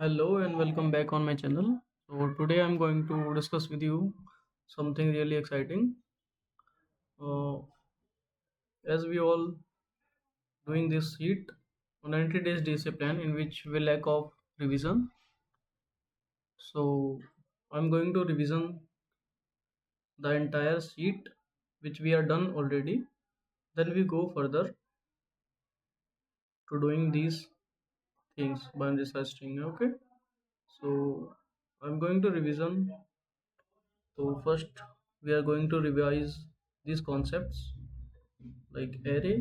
Hello and welcome back on my channel. So today I'm going to discuss with you something really exciting. Uh, as we all doing this sheet, 90 days DSA plan in which we lack of revision. So I'm going to revision the entire sheet which we are done already. Then we go further to doing these things by researching. Okay. So I'm going to revision. So first we are going to revise these concepts like array.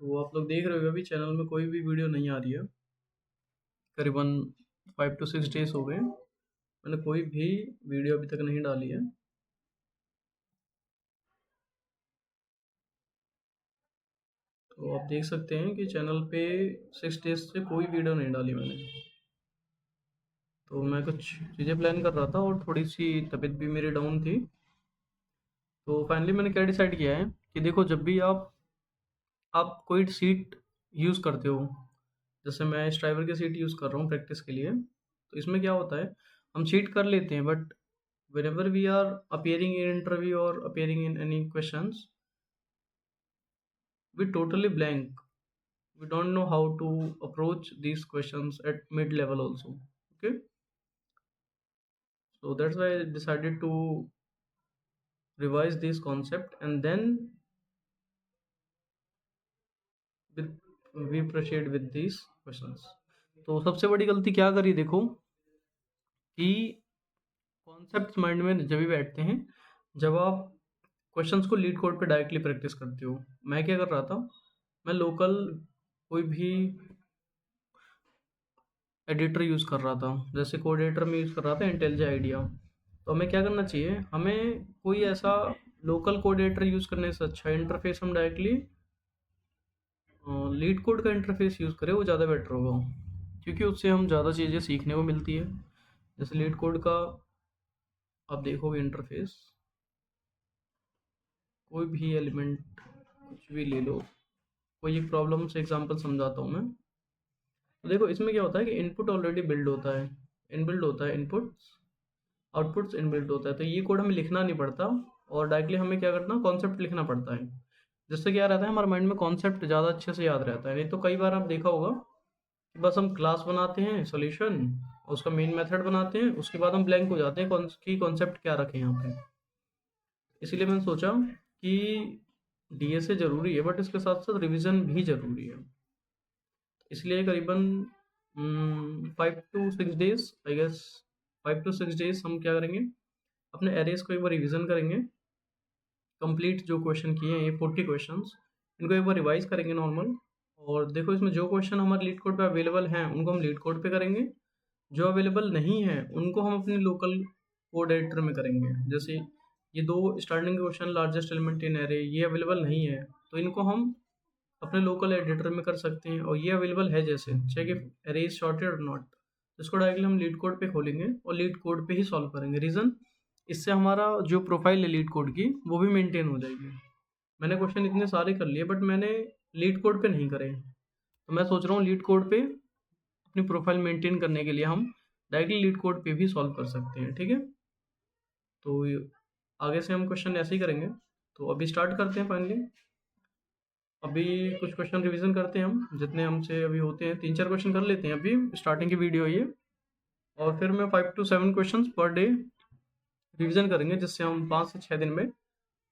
तो आप लोग देख रहे हो अभी channel में कोई भी वीडियो नहीं आ रही है। करीबन 5 to 6 डेज हो गए, मैंने कोई भी वीडियो अभी तक नहीं डाली है। तो आप देख सकते हैं कि चैनल पे 6 डेज से कोई वीडियो नहीं डाली मैंने। तो मैं कुछ चीज़ें प्लान कर रहा था और थोड़ी सी तबीयत भी मेरी डाउन थी। तो फाइनली मैंने क्या डिसाइड किया है कि देखो, जब भी आप कोई सीट यूज़ करते हो, जैसे मैं स्ट्राइवर की सीट यूज़ कर रहा हूँ प्रैक्टिस के लिए, तो इसमें क्या होता है, हम चीट कर लेते हैं, but whenever we are appearing in interview or appearing in any questions, we totally blank. We don't know how to approach these questions at mid level also. Okay, so that's why I decided to revise this concept and then with, we proceed with these questions. तो सबसे बड़ी गलती क्या करी देखो, कि concept mind में जब भी बैठते हैं जब आप क्वेश्चंस को लीड कोड पे डायरेक्टली प्रैक्टिस करते हो। मैं क्या कर रहा था, मैं लोकल कोई भी एडिटर यूज़ कर रहा था, जैसे कोड एडिटर में यूज़ कर रहा था इंटेलिजे आइडिया। तो हमें क्या करना चाहिए, हमें कोई ऐसा लोकल कोड एडिटर यूज़ करने से अच्छा इंटरफेस हम डायरेक्टली लीड कोड का इंटरफेस यूज़ करें, वो ज़्यादा बेटर होगा, क्योंकि उससे हम ज़्यादा चीज़ें सीखने को मिलती है। जैसे लीड कोड का आप देखोगे इंटरफेस, कोई भी एलिमेंट कुछ भी ले लो, कोई एक प्रॉब्लम से एग्जांपल समझाता हूँ मैं। तो देखो इसमें क्या होता है कि इनपुट ऑलरेडी बिल्ड होता है, इनबिल्ड होता है इनपुट्स, आउटपुट्स इनबिल्ट होता है। तो ये कोड हमें लिखना नहीं पड़ता और डायरेक्टली हमें क्या करना, कॉन्सेप्ट लिखना पड़ता है, जिससे क्या रहता है, हमारे माइंड में कॉन्सेप्ट ज़्यादा अच्छे से याद रहता है। नहीं तो कई बार आप देखा होगा कि बस हम क्लास बनाते हैं सोल्यूशन, उसका मेन मेथड बनाते हैं, उसके बाद हम ब्लैंक हो जाते हैं कि कॉन्सेप्ट क्या रखें यहाँ पे। इसीलिए मैंने सोचा कि डीएसए ज़रूरी है, बट इसके साथ साथ रिविज़न भी ज़रूरी है। इसलिए करीबन 5 to 6 days, I guess 5 to 6 days हम क्या करेंगे, अपने एरेज को एक बार रिवीजन करेंगे। कंप्लीट जो क्वेश्चन किए हैं ये 40 क्वेश्चंस, इनको एक बार रिवाइज करेंगे नॉर्मल। और देखो इसमें जो क्वेश्चन हमारे लीड कोड पे अवेलेबल हैं उनको हम लीड कोड पे करेंगे, जो अवेलेबल नहीं है उनको हम अपने लोकल कोड एडिटर में करेंगे। जैसे ये दो स्टार्टिंग क्वेश्चन, लार्जेस्ट एलिमेंट इन एरे, ये अवेलेबल नहीं है, तो इनको हम अपने लोकल एडिटर में कर सकते हैं। और ये अवेलेबल है, जैसे चेक इफ अरे इज सॉर्टेड और नॉट, इसको डायरेक्टली हम लीड कोड पे खोलेंगे और लीड कोड पे ही सॉल्व करेंगे। रीज़न, इससे हमारा जो प्रोफाइल है लीड कोड की वो भी मेंटेन हो जाएगी। मैंने क्वेश्चन इतने सारे कर लिए बट मैंने लीड कोड पे नहीं करे, तो मैं सोच रहा हूँ लीड कोड पे अपनी प्रोफाइल मेंटेन करने के लिए हम डायरेक्टली लीड कोड पे भी सॉल्व कर सकते हैं। ठीक है, तो आगे से हम क्वेश्चन ऐसे ही करेंगे। तो अभी स्टार्ट करते हैं फाइनली। अभी कुछ क्वेश्चन रिवीजन करते हैं हम, जितने हमसे अभी होते हैं 3-4 क्वेश्चन कर लेते हैं अभी, स्टार्टिंग की वीडियो ये। और फिर मैं 5 to 7 question per day revision करेंगे, जिससे हम 5 से 6 दिन में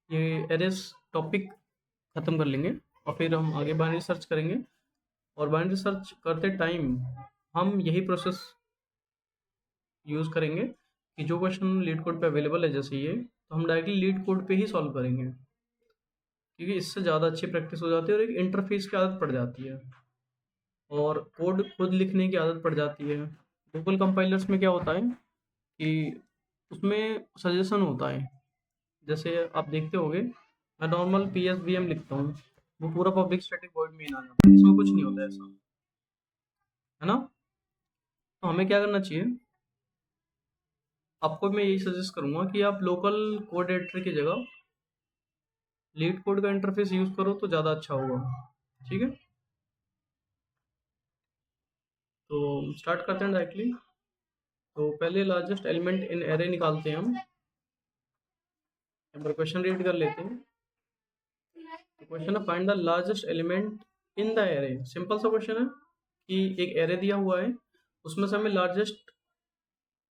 ये एरेस टॉपिक ख़त्म कर लेंगे। और फिर हम आगे बाइनरी सर्च करेंगे, और बाइनरी सर्च करते टाइम हम यही प्रोसेस यूज़ करेंगे कि जो क्वेश्चन लीड कोड पे अवेलेबल है जैसे ये, तो हम डायरेक्टली लीड कोड पे ही सॉल्व करेंगे, क्योंकि इससे ज़्यादा अच्छी प्रैक्टिस हो जाती है और एक इंटरफेस की आदत पड़ जाती है और कोड खुद लिखने की आदत पड़ जाती है। गूगल कंपाइलर्स में क्या होता है कि उसमें सजेशन होता है, जैसे आप देखते होंगे मैं नॉर्मल PSVM लिखता हूँ, वो पूरा पब्लिक स्टैटिक वॉइड मेन आ जाता है, इसमें कुछ नहीं होता ऐसा, है ना। तो हमें क्या करना चाहिए, आपको मैं यही सजेस्ट करूँगा कि आप लोकल कोड एडिटर की जगह लीड कोड का इंटरफेस यूज़ करो तो ज़्यादा अच्छा होगा। ठीक है, तो स्टार्ट करते हैं डायरेक्टली। तो पहले लार्जेस्ट एलिमेंट इन एरे निकालते हैं हम। एक बार क्वेश्चन रीड कर लेते हैं। क्वेश्चन है find the largest element in the array. Simple सा क्वेश्चन है कि एक एरे दिया हुआ है, उसमें से हमें लार्जेस्ट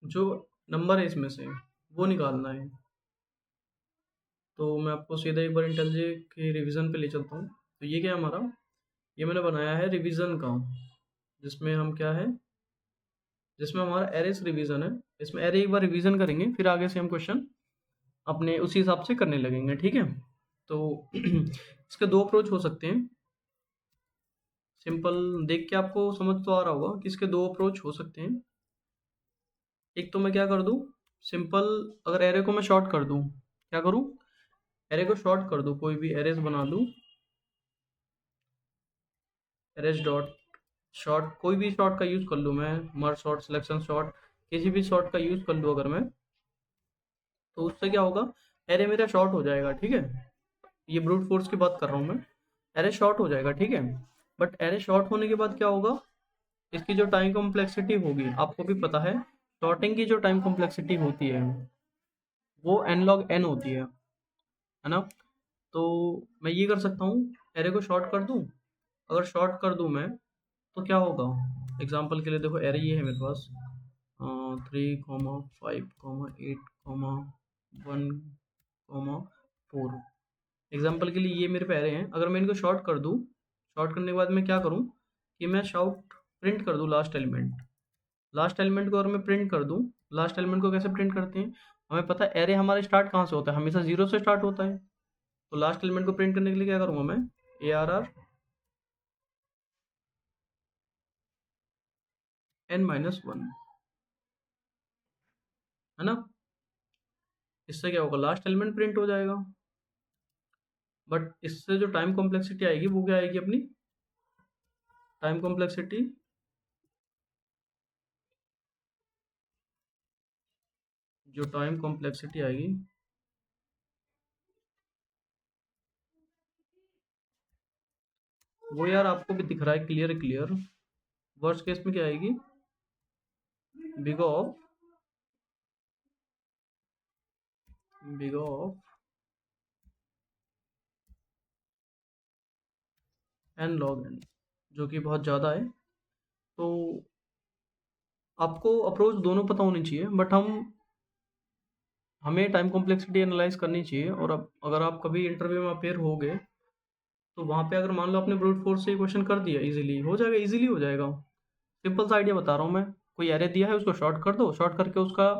जो नंबर है इसमें से वो निकालना है। तो मैं आपको सीधा एक बार इंटेलिजे के रिवीजन पे ले चलता हूँ। तो ये क्या है हमारा, ये मैंने बनाया है रिवीजन का, जिसमें हम क्या है, जिसमें हमारा एरेस रिवीजन है। इसमें एरे एक बार रिवीजन करेंगे, फिर आगे से हम क्वेश्चन अपने उसी हिसाब से करने लगेंगे, ठीक है। तो इसके दो अप्रोच हो सकते हैं। सिंपल देख के आपको समझ तो आ रहा होगा कि इसके दो अप्रोच हो सकते हैं। एक तो मैं क्या कर दूं, सिंपल अगर एरे को मैं शॉर्ट कर दूं, क्या करूं, एरे को शॉर्ट कर दूं, कोई भी एरेस बना दूं, एरेस डॉट शॉर्ट, कोई भी शॉर्ट का यूज़ कर लूँ मैं, मर्ज शॉर्ट, सिलेक्शन शॉर्ट, किसी भी शॉर्ट का यूज़ कर लूँ अगर मैं, तो उससे क्या होगा, एरे मेरा शॉर्ट हो जाएगा, ठीक है। ये ब्रूट फोर्स की बात कर रहा हूँ मैं, एरे शॉर्ट हो जाएगा, ठीक है। बट एरे शॉर्ट होने के बाद क्या होगा, इसकी जो टाइम कॉम्प्लेक्सिटी होगी, आपको भी पता है शॉर्टिंग की जो टाइम कॉम्प्लेक्सिटी होती है वो n log n होती है ना। तो मैं ये कर सकता हूँ, एरे को शॉर्ट कर दूँ। अगर शॉर्ट कर दूँ मैं, तो क्या होगा, एग्जांपल के लिए देखो, एरे ये है मेरे पास 3,5,8,1,4। एग्जांपल के लिए ये मेरे पे एरे हैं। अगर मैं इनको शॉर्ट कर दूँ, शॉर्ट करने के बाद मैं क्या करूँ कि मैं शाउट प्रिंट कर दूँ लास्ट एलिमेंट। लास्ट एलिमेंट को अगर मैं प्रिंट कर दूँ, लास्ट एलिमेंट को कैसे प्रिंट करते हैं, हमें पता है एरे हमारे स्टार्ट कहाँ से होता है, हमेशा जीरो से स्टार्ट होता है। तो लास्ट एलिमेंट को प्रिंट करने के लिए क्या करूँगा मैं, ARR n-1, है ना। इससे क्या होगा, लास्ट एलिमेंट प्रिंट हो जाएगा। बट इससे जो टाइम कॉम्प्लेक्सिटी आएगी वो क्या आएगी, अपनी टाइम कॉम्प्लेक्सिटी, जो टाइम कॉम्प्लेक्सिटी आएगी वो यार आपको भी दिख रहा है क्लियर क्लियर। वर्स्ट केस में क्या आएगी, big of n log n, जो कि बहुत ज़्यादा है। तो आपको अप्रोच दोनों पता होनी चाहिए, बट हमें टाइम कॉम्प्लेक्सिटी एनालाइज करनी चाहिए। और अब अगर आप कभी इंटरव्यू में अपेयर हो गए, तो वहाँ पे अगर मान लो आपने ब्रूट फोर्स से क्वेश्चन कर दिया, इजीली हो जाएगा, इजीली हो जाएगा। सिंपल सा आइडिया बता रहा हूँ मैं, कोई एरे दिया है उसको शॉर्ट कर दो, शॉर्ट करके उसका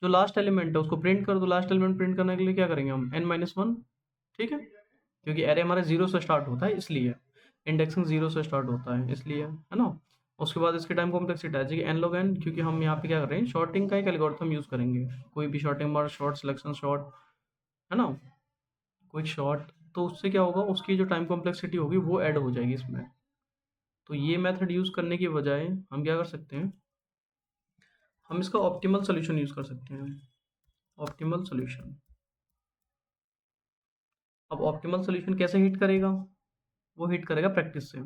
जो लास्ट एलिमेंट है उसको प्रिंट कर दो। लास्ट एलिमेंट प्रिंट करने के लिए क्या करेंगे हम, n-1, ठीक है, क्योंकि एरे हमारे जीरो से स्टार्ट होता है, इसलिए इंडेक्सिंग जीरो से स्टार्ट होता है, इसलिए, है ना। उसके बाद इसकी टाइम कॉम्प्लेक्सिटी आ जाएगी n log n, क्योंकि हम यहाँ पे क्या कर रहे हैं, शॉर्टिंग का एक एल्गोरिथम यूज़ करेंगे। कोई भी शॉर्टिंग बार शॉर्ट, सिलेक्शन शॉर्ट, है ना, कोई शॉर्ट, तो उससे क्या होगा, उसकी जो टाइम कॉम्प्लेक्सिटी होगी वो ऐड हो जाएगी इसमें। तो ये मेथड यूज़ करने की बजाय हम क्या कर सकते हैं, हम इसका ऑप्टिमल सोल्यूशन यूज़ कर सकते हैं। ऑप्टिमल सोल्यूशन, अब ऑप्टिमल सोल्यूशन कैसे हिट करेगा, वो हिट करेगा प्रैक्टिस से।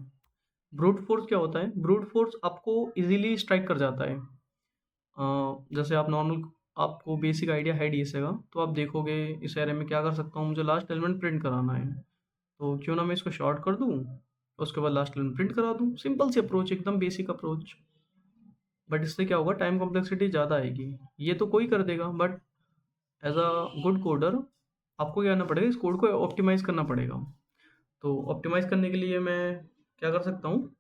ब्रूट फोर्स क्या होता है, ब्रूट फोर्स आपको इजीली स्ट्राइक कर जाता है। जैसे आप नॉर्मल, आपको बेसिक आइडिया है डीएसए का, तो आप देखोगे इस एरे में क्या कर सकता हूँ, मुझे लास्ट एलिमेंट प्रिंट कराना है, तो क्यों ना मैं इसको शॉर्ट कर दूँ, उसके बाद लास्ट एलिमेंट प्रिंट करा दूँ। सिंपल सी अप्रोच, एकदम बेसिक अप्रोच। बट इससे क्या होगा, टाइम कॉम्प्लेक्सिटी ज़्यादा आएगी। ये तो कोई कर देगा, but as a good coder आपको क्या करना पड़ेगा, इस कोड को ऑप्टिमाइज़ करना पड़ेगा। तो ऑप्टिमाइज़ करने के लिए मैं क्या कर सकता हूँ,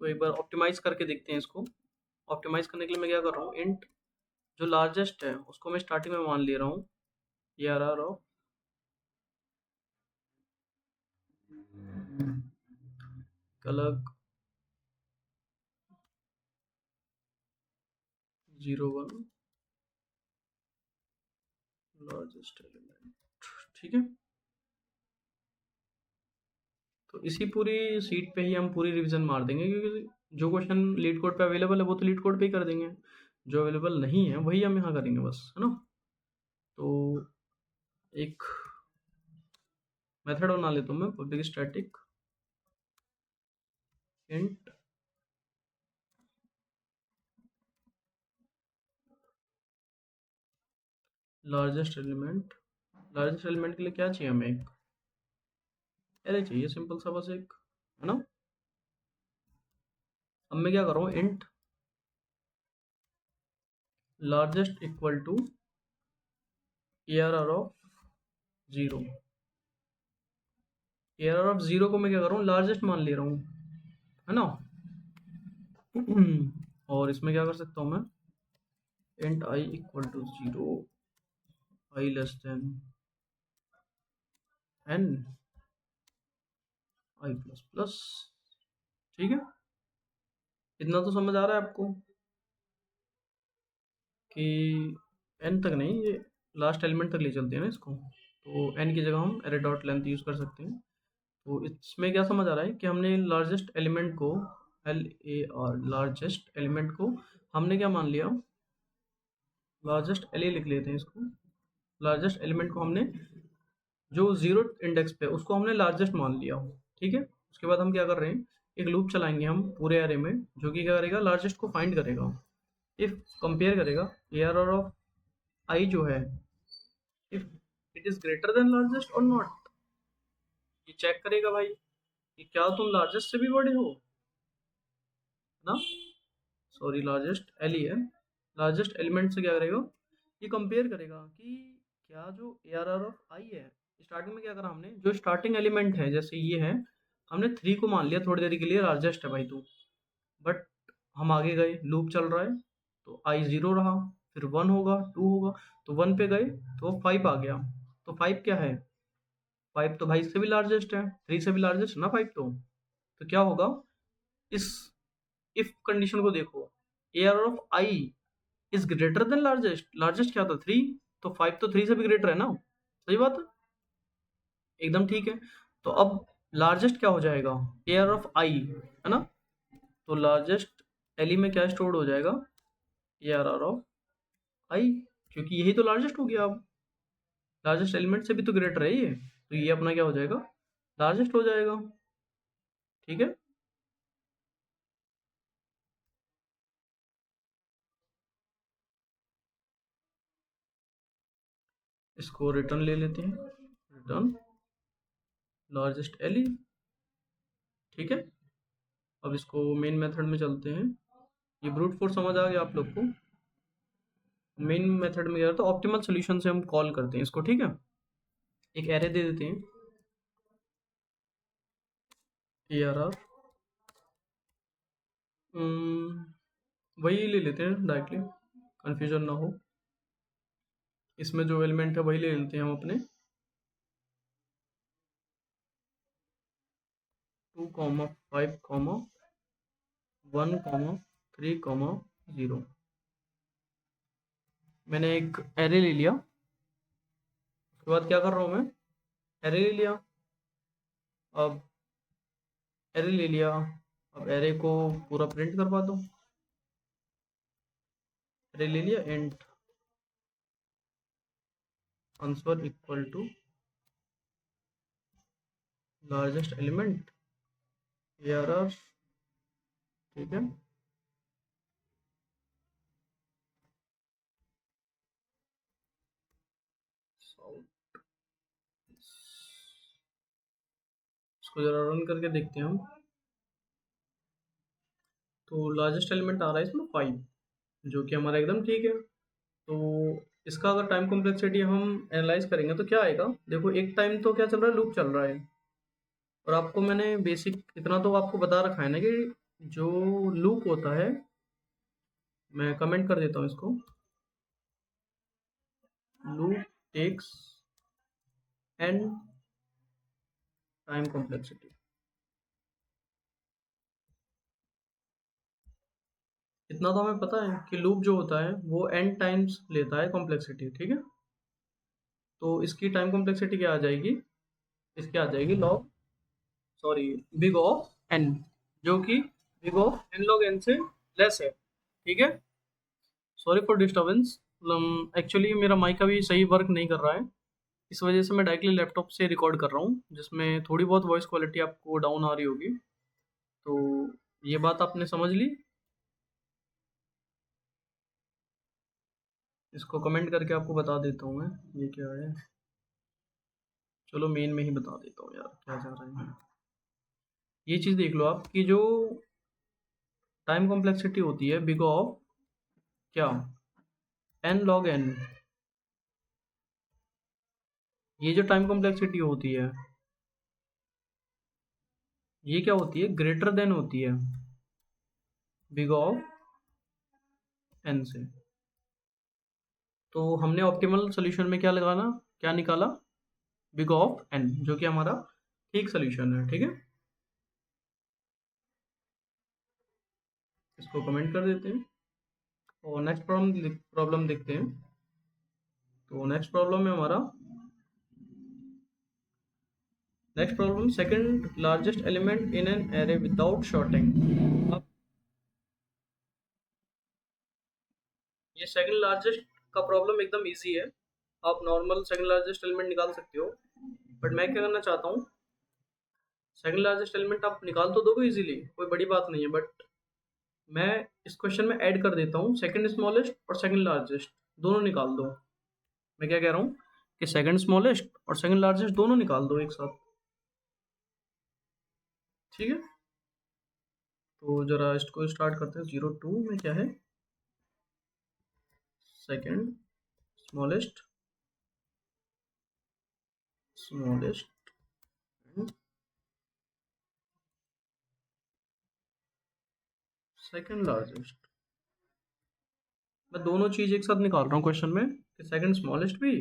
तो एक बार ऑप्टिमाइज़ करके देखते हैं इसको। ऑप्टिमाइज़ करने के लिए मैं क्या कर रहा हूँ, इंट जो लार्जेस्ट है उसको मैं स्टार्टिंग में मान ले रहा हूँ, ARR ऑफ अलग 0 1 लार्जेस्ट एलिमेंट, ठीक है। तो इसी पूरी सीट पे ही हम पूरी रिवीजन मार देंगे, क्योंकि जो क्वेश्चन लीड कोड पे अवेलेबल है वो तो लीड कोड पे ही कर देंगे, जो अवेलेबल नहीं है वही हम यहाँ करेंगे बस, है ना। तो एक मेथड बना लेता हूँ मैं, public static int largest element के लिए क्या चाहिए हमें, एक एरे चाहिए सिंपल सा बस एक, है ना। अब मैं क्या कर रहा हूँ, int largest equal to ARR of 0। ARR of 0 को मैं क्या कर रहा हूँ, लार्जेस्ट मान ले रहा हूँ, है ना। और इसमें क्या कर सकता हूँ मैं, int I equal to 0, I less than n, I plus plus. ठीक है, इतना तो समझ आ रहा है आपको कि n तक नहीं, ये लास्ट एलिमेंट तक ले चलते हैं ना इसको, तो n की जगह हम एरे डॉट लेंथ यूज़ कर सकते हैं। तो इसमें क्या समझ आ रहा है कि हमने लार्जेस्ट एलिमेंट को, LAR लार्जेस्ट एलिमेंट को हमने क्या मान लिया, लार्जेस्ट LA लिख लेते हैं इसको। लार्जेस्ट एलिमेंट को हमने जो 0 इंडेक्स पे उसको हमने लार्जेस्ट मान लिया। ठीक है, उसके बाद हम क्या कर रहे हैं, एक लूप चलाएंगे हम पूरे एरे में, जो कि क्या करेगा, लार्जेस्ट को फाइंड करेगा। इफ कंपेयर करेगा ARR ऑफ I जो है, if it is greater than largest और नॉट, ये चेक करेगा भाई कि क्या तुम लार्जेस्ट से भी बड़े हो ना। सॉरी, लार्जेस्ट एल ही है। लार्जेस्ट एलिमेंट से क्या करेगा, ये कंपेयर करेगा कि क्या जो ARR ऑफ I है, स्टार्टिंग में क्या करा हमने, जो स्टार्टिंग एलिमेंट है जैसे ये है, हमने 3 को मान लिया थोड़ी देर के लिए लार्जेस्ट है भाई तू, बट हम आगे गए, लूप चल रहा है, तो I 0 रहा, फिर 1 होगा, 2 होगा, तो 1 पे गए तो 5 आ गया। तो 5 क्या है, 5 तो भाई इससे भी लार्जेस्ट है, 3 से भी लार्जेस्ट है ना 5 तो क्या होगा, इस इफ कंडीशन को देखो, ARR of I is greater than largest, largest क्या था 3, तो 5 तो 3 से भी ग्रेटर है ना, सही बात है, एकदम ठीक है। तो अब लार्जेस्ट क्या हो जाएगा, ARR ऑफ I, है ना। तो लार्जेस्ट एली में क्या स्टोर्ड हो जाएगा, ARR ऑफ I, क्योंकि यही तो लार्जेस्ट हो गया। अब लार्जेस्ट एलिमेंट से भी तो ग्रेटर है ये, तो ये अपना क्या हो जाएगा, लार्जेस्ट हो जाएगा। ठीक है, इसको रिटर्न ले लेते हैं, रिटर्न लार्जेस्ट एली। ठीक है, अब इसको मेन मेथड में चलते हैं। ये ब्रूट फोर्स समझ आ गया आप लोग को। मेन मेथड में क्या था, ऑप्टिमल सोल्यूशन से हम कॉल करते हैं इसको। ठीक है, एक एरे दे देते हैं, ARR, वही ले लेते हैं डायरेक्टली, कन्फ्यूजन ना हो। इसमें जो एलिमेंट है वही ले लेते हैं हम अपने, 2, 5, 1, 3, 0। मैंने एक एरे ले लिया, उसके बाद क्या कर रहा हूँ मैं, एरे ले लिया, अब एरे ले लिया, अब एरे को पूरा प्रिंट करवा दो। एरे ले लिया, int answer equal to largest element ARR। ठीक है, इसको जरा रन करके देखते हैं हम। तो लार्जेस्ट एलिमेंट आ रहा है इसमें 5, जो कि हमारा एकदम ठीक है। तो इसका अगर टाइम कॉम्प्लेक्सिटी हम एनालाइज करेंगे तो क्या आएगा, देखो एक टाइम तो क्या चल रहा है, लूप चल रहा है, और आपको मैंने बेसिक इतना तो आपको बता रखा है ना कि जो लूप होता है, मैं कमेंट कर देता हूँ इसको, loop takes n time complexity. इतना तो हमें पता है कि लूप जो होता है वो n टाइम्स लेता है कॉम्प्लेक्सिटी। ठीक है, तो इसकी टाइम कॉम्प्लेक्सिटी क्या आ जाएगी, इसकी आ जाएगी log, sorry, big of n, जो कि big of n log n से लेस है। ठीक है, सॉरी फॉर डिस्टर्बेंस, एक्चुअली मेरा माइक अभी सही वर्क नहीं कर रहा है, इस वजह से मैं डायरेक्टली लैपटॉप से रिकॉर्ड कर रहा हूँ, जिसमें थोड़ी बहुत वॉइस क्वालिटी आपको डाउन आ रही होगी। तो ये बात आपने समझ ली। इसको कमेंट करके आपको बता देता हूँ मैं, ये क्या है। चलो मेन में ही बता देता हूँ यार, क्या जा रहा है। ये चीज़ देख लो आप कि जो टाइम कॉम्प्लेक्सिटी होती है बिग ऑफ क्या, एन लॉग एन। ये जो टाइम कॉम्प्लेक्सिटी होती है, ये क्या होती है, ग्रेटर देन होती है बिग ऑफ एन से। तो हमने ऑप्टिमल सोल्यूशन में क्या लगाना, क्या निकाला, बिग ऑफ एन, जो कि हमारा ठीक सोल्यूशन है। ठीक है, इसको कमेंट कर देते हैं और नेक्स्ट प्रॉब्लम देखते हैं। तो नेक्स्ट प्रॉब्लम है हमारा, next problem, second largest element in an array without sorting. अब ये सेकंड लार्जेस्ट का प्रॉब्लम एकदम इजी है, आप नॉर्मल सेकंड लार्जेस्ट एलिमेंट निकाल सकते हो। बट मैं क्या करना चाहता हूँ, सेकंड लार्जेस्ट एलिमेंट आप निकाल तो दोगे इजीली, कोई बड़ी बात नहीं है, बट मैं इस क्वेश्चन में ऐड कर देता हूँ सेकंड स्मॉलेस्ट और सेकंड लार्जेस्ट दोनों निकाल दो। मैं क्या कह रहा हूँ कि सेकंड स्मॉलेस्ट और सेकंड लार्जेस्ट दोनों निकाल दो एक साथ। ठीक है, तो जरा इसको स्टार्ट करते हैं। 02 में क्या है, second smallest, smallest second largest. मैं दोनों चीज़ एक साथ निकाल रहा हूँ क्वेश्चन में, कि सेकंड स्मॉलेस्ट भी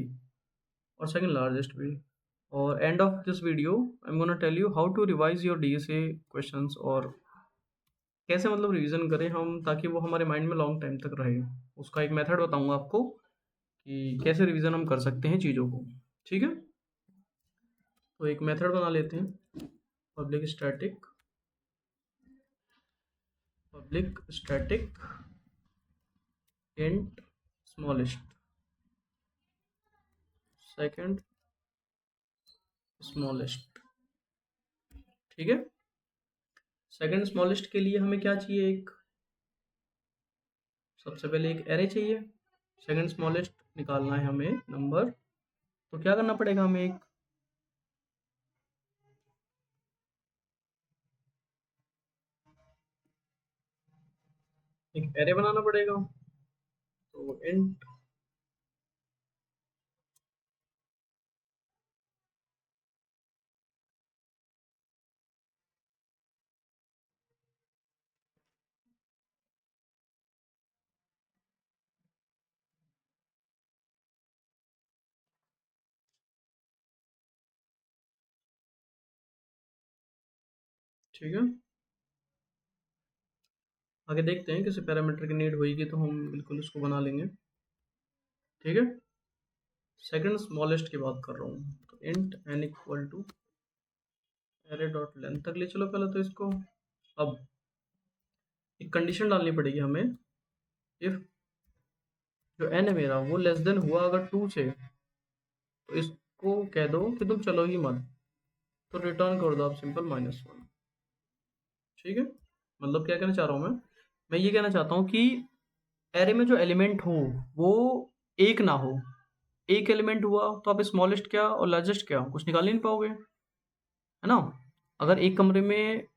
और सेकंड लार्जेस्ट भी। और end of this video I am gonna tell you how to revise your DSA questions, और कैसे मतलब रिवीजन करें हम ताकि वो हमारे माइंड में लॉन्ग टाइम तक रहे। उसका एक मेथड बताऊंगा आपको कि कैसे रिवीजन हम कर सकते हैं चीज़ों को। ठीक है, तो एक मेथड बना लेते हैं, public static, public static int smallest, second smallest. ठीक है, सेकंड स्मॉलेस्ट के लिए हमें क्या चाहिए, एक सबसे पहले एक एरे चाहिए। सेकंड स्मॉलेस्ट निकालना है हमें नंबर, तो क्या करना पड़ेगा, हमें एक एरे बनाना पड़ेगा। तो इंट, ठीक है, आगे देखते हैं किसी पैरामीटर की नीड होगी तो हम बिल्कुल उसको बना लेंगे। ठीक है, सेकंड स्मॉलेस्ट की बात कर रहा हूँ, तो int n equal to array dot length तक ले चलो पहले तो इसको। अब एक कंडीशन डालनी पड़ेगी हमें, इफ जो एन है मेरा वो लेस देन हुआ अगर 2 से, तो इसको कह दो कि तुम चलो ही मत, तो रिटर्न कर दो आप सिंपल -1। ठीक है, मतलब क्या कहना चाह रहा हूँ मैं ये कहना चाहता हूँ कि एरे में जो एलिमेंट हो वो एक ना हो। एक एलिमेंट हुआ तो आप स्मॉलेस्ट क्या और लार्जेस्ट क्या कुछ निकाल ही नहीं पाओगे, है ना। अगर एक कमरे में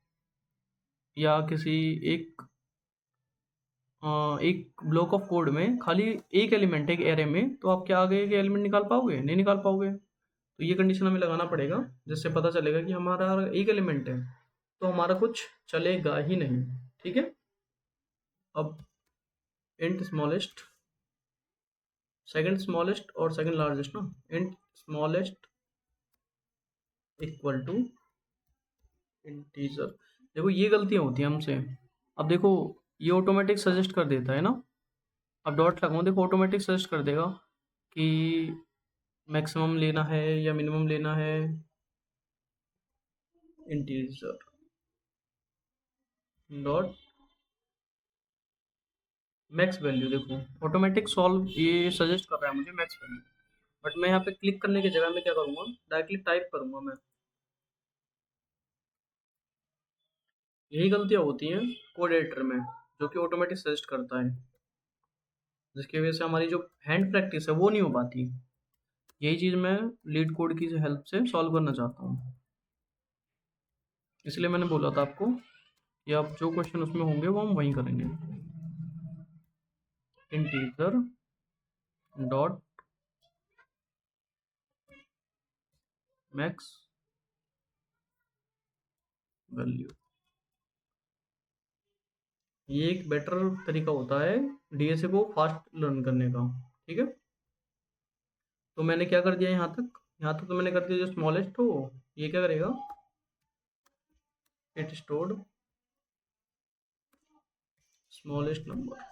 या किसी एक एक ब्लॉक ऑफ कोड में खाली एक एलिमेंट है एक एरे में, तो आप क्या आगे के एलिमेंट निकाल पाओगे, नहीं निकाल पाओगे। तो ये कंडीशन हमें लगाना पड़ेगा, जिससे पता चलेगा कि हमारा एक एलिमेंट है तो हमारा कुछ चलेगा ही नहीं। ठीक है, अब इंट स्मॉलेस्ट, सेकंड स्मॉलेस्ट और सेकंड लार्जेस्ट ना, int smallest equal to integer. देखो ये गलतियां होती हैं हमसे। अब देखो ये ऑटोमेटिक सजेस्ट कर देता है ना, अब डॉट लगाऊं, देखो ऑटोमेटिक सजेस्ट कर देगा कि मैक्सिमम लेना है या मिनिमम लेना है, इंटीजर डॉट मैक्स वैल्यू। देखो ऑटोमेटिक सॉल्व ये सजेस्ट कर रहा है मुझे मैक्स वैल्यू। बट मैं यहाँ पे क्लिक करने की जगह में क्या करूँगा, डायरेक्टली टाइप करूँगा मैं। यही गलतियाँ होती हैं कोड एडिटर में, जो कि ऑटोमेटिक सजेस्ट करता है, जिसकी वजह से हमारी जो हैंड प्रैक्टिस है वो नहीं हो पाती। यही चीज़ मैं लीड कोड की हेल्प से सॉल्व करना चाहता हूँ। इसलिए मैंने बोला था आपको कि आप जो क्वेश्चन उसमें होंगे वो हम वहीं करेंगे। इंटीजर डॉट मैक्स वैल्यू, ये एक बेटर तरीका होता है डीएसए को फास्ट लर्न करने का। ठीक है, तो मैंने क्या कर दिया यहाँ तक तो मैंने कर दिया जो स्मॉलेस्ट हो ये क्या करेगा, इट स्टोर्ड स्मॉलेस्ट नंबर,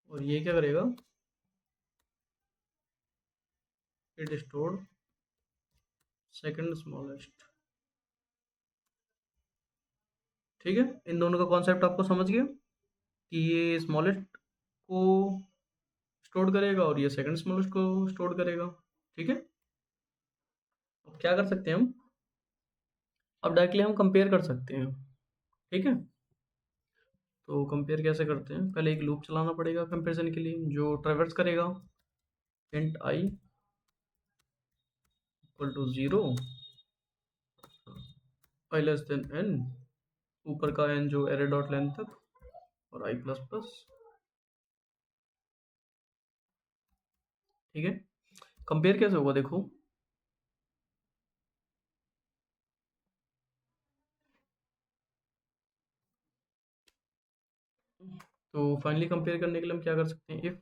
और ये क्या करेगा, इट स्टोर्ड सेकंड स्मॉलेस्ट। ठीक है, इन दोनों का कॉन्सेप्ट आपको समझ गया कि ये स्मॉलेस्ट को स्टोर करेगा और ये सेकंड स्मॉलेस्ट को स्टोर करेगा। ठीक है, अब क्या कर सकते हैं हम, अब डायरेक्टली हम कंपेयर कर सकते हैं। ठीक है, तो कंपेयर कैसे करते हैं, पहले एक लूप चलाना पड़ेगा कंपेरिजन के लिए, जो ट्रैवर्स करेगा int i equal to 0 i less than n, ऊपर का एन जो एरे डॉट लेंथ तक, और आई प्लस प्लस। ठीक है, कंपेयर कैसे होगा देखो, तो फाइनली कंपेयर करने के लिए हम क्या कर सकते हैं, इफ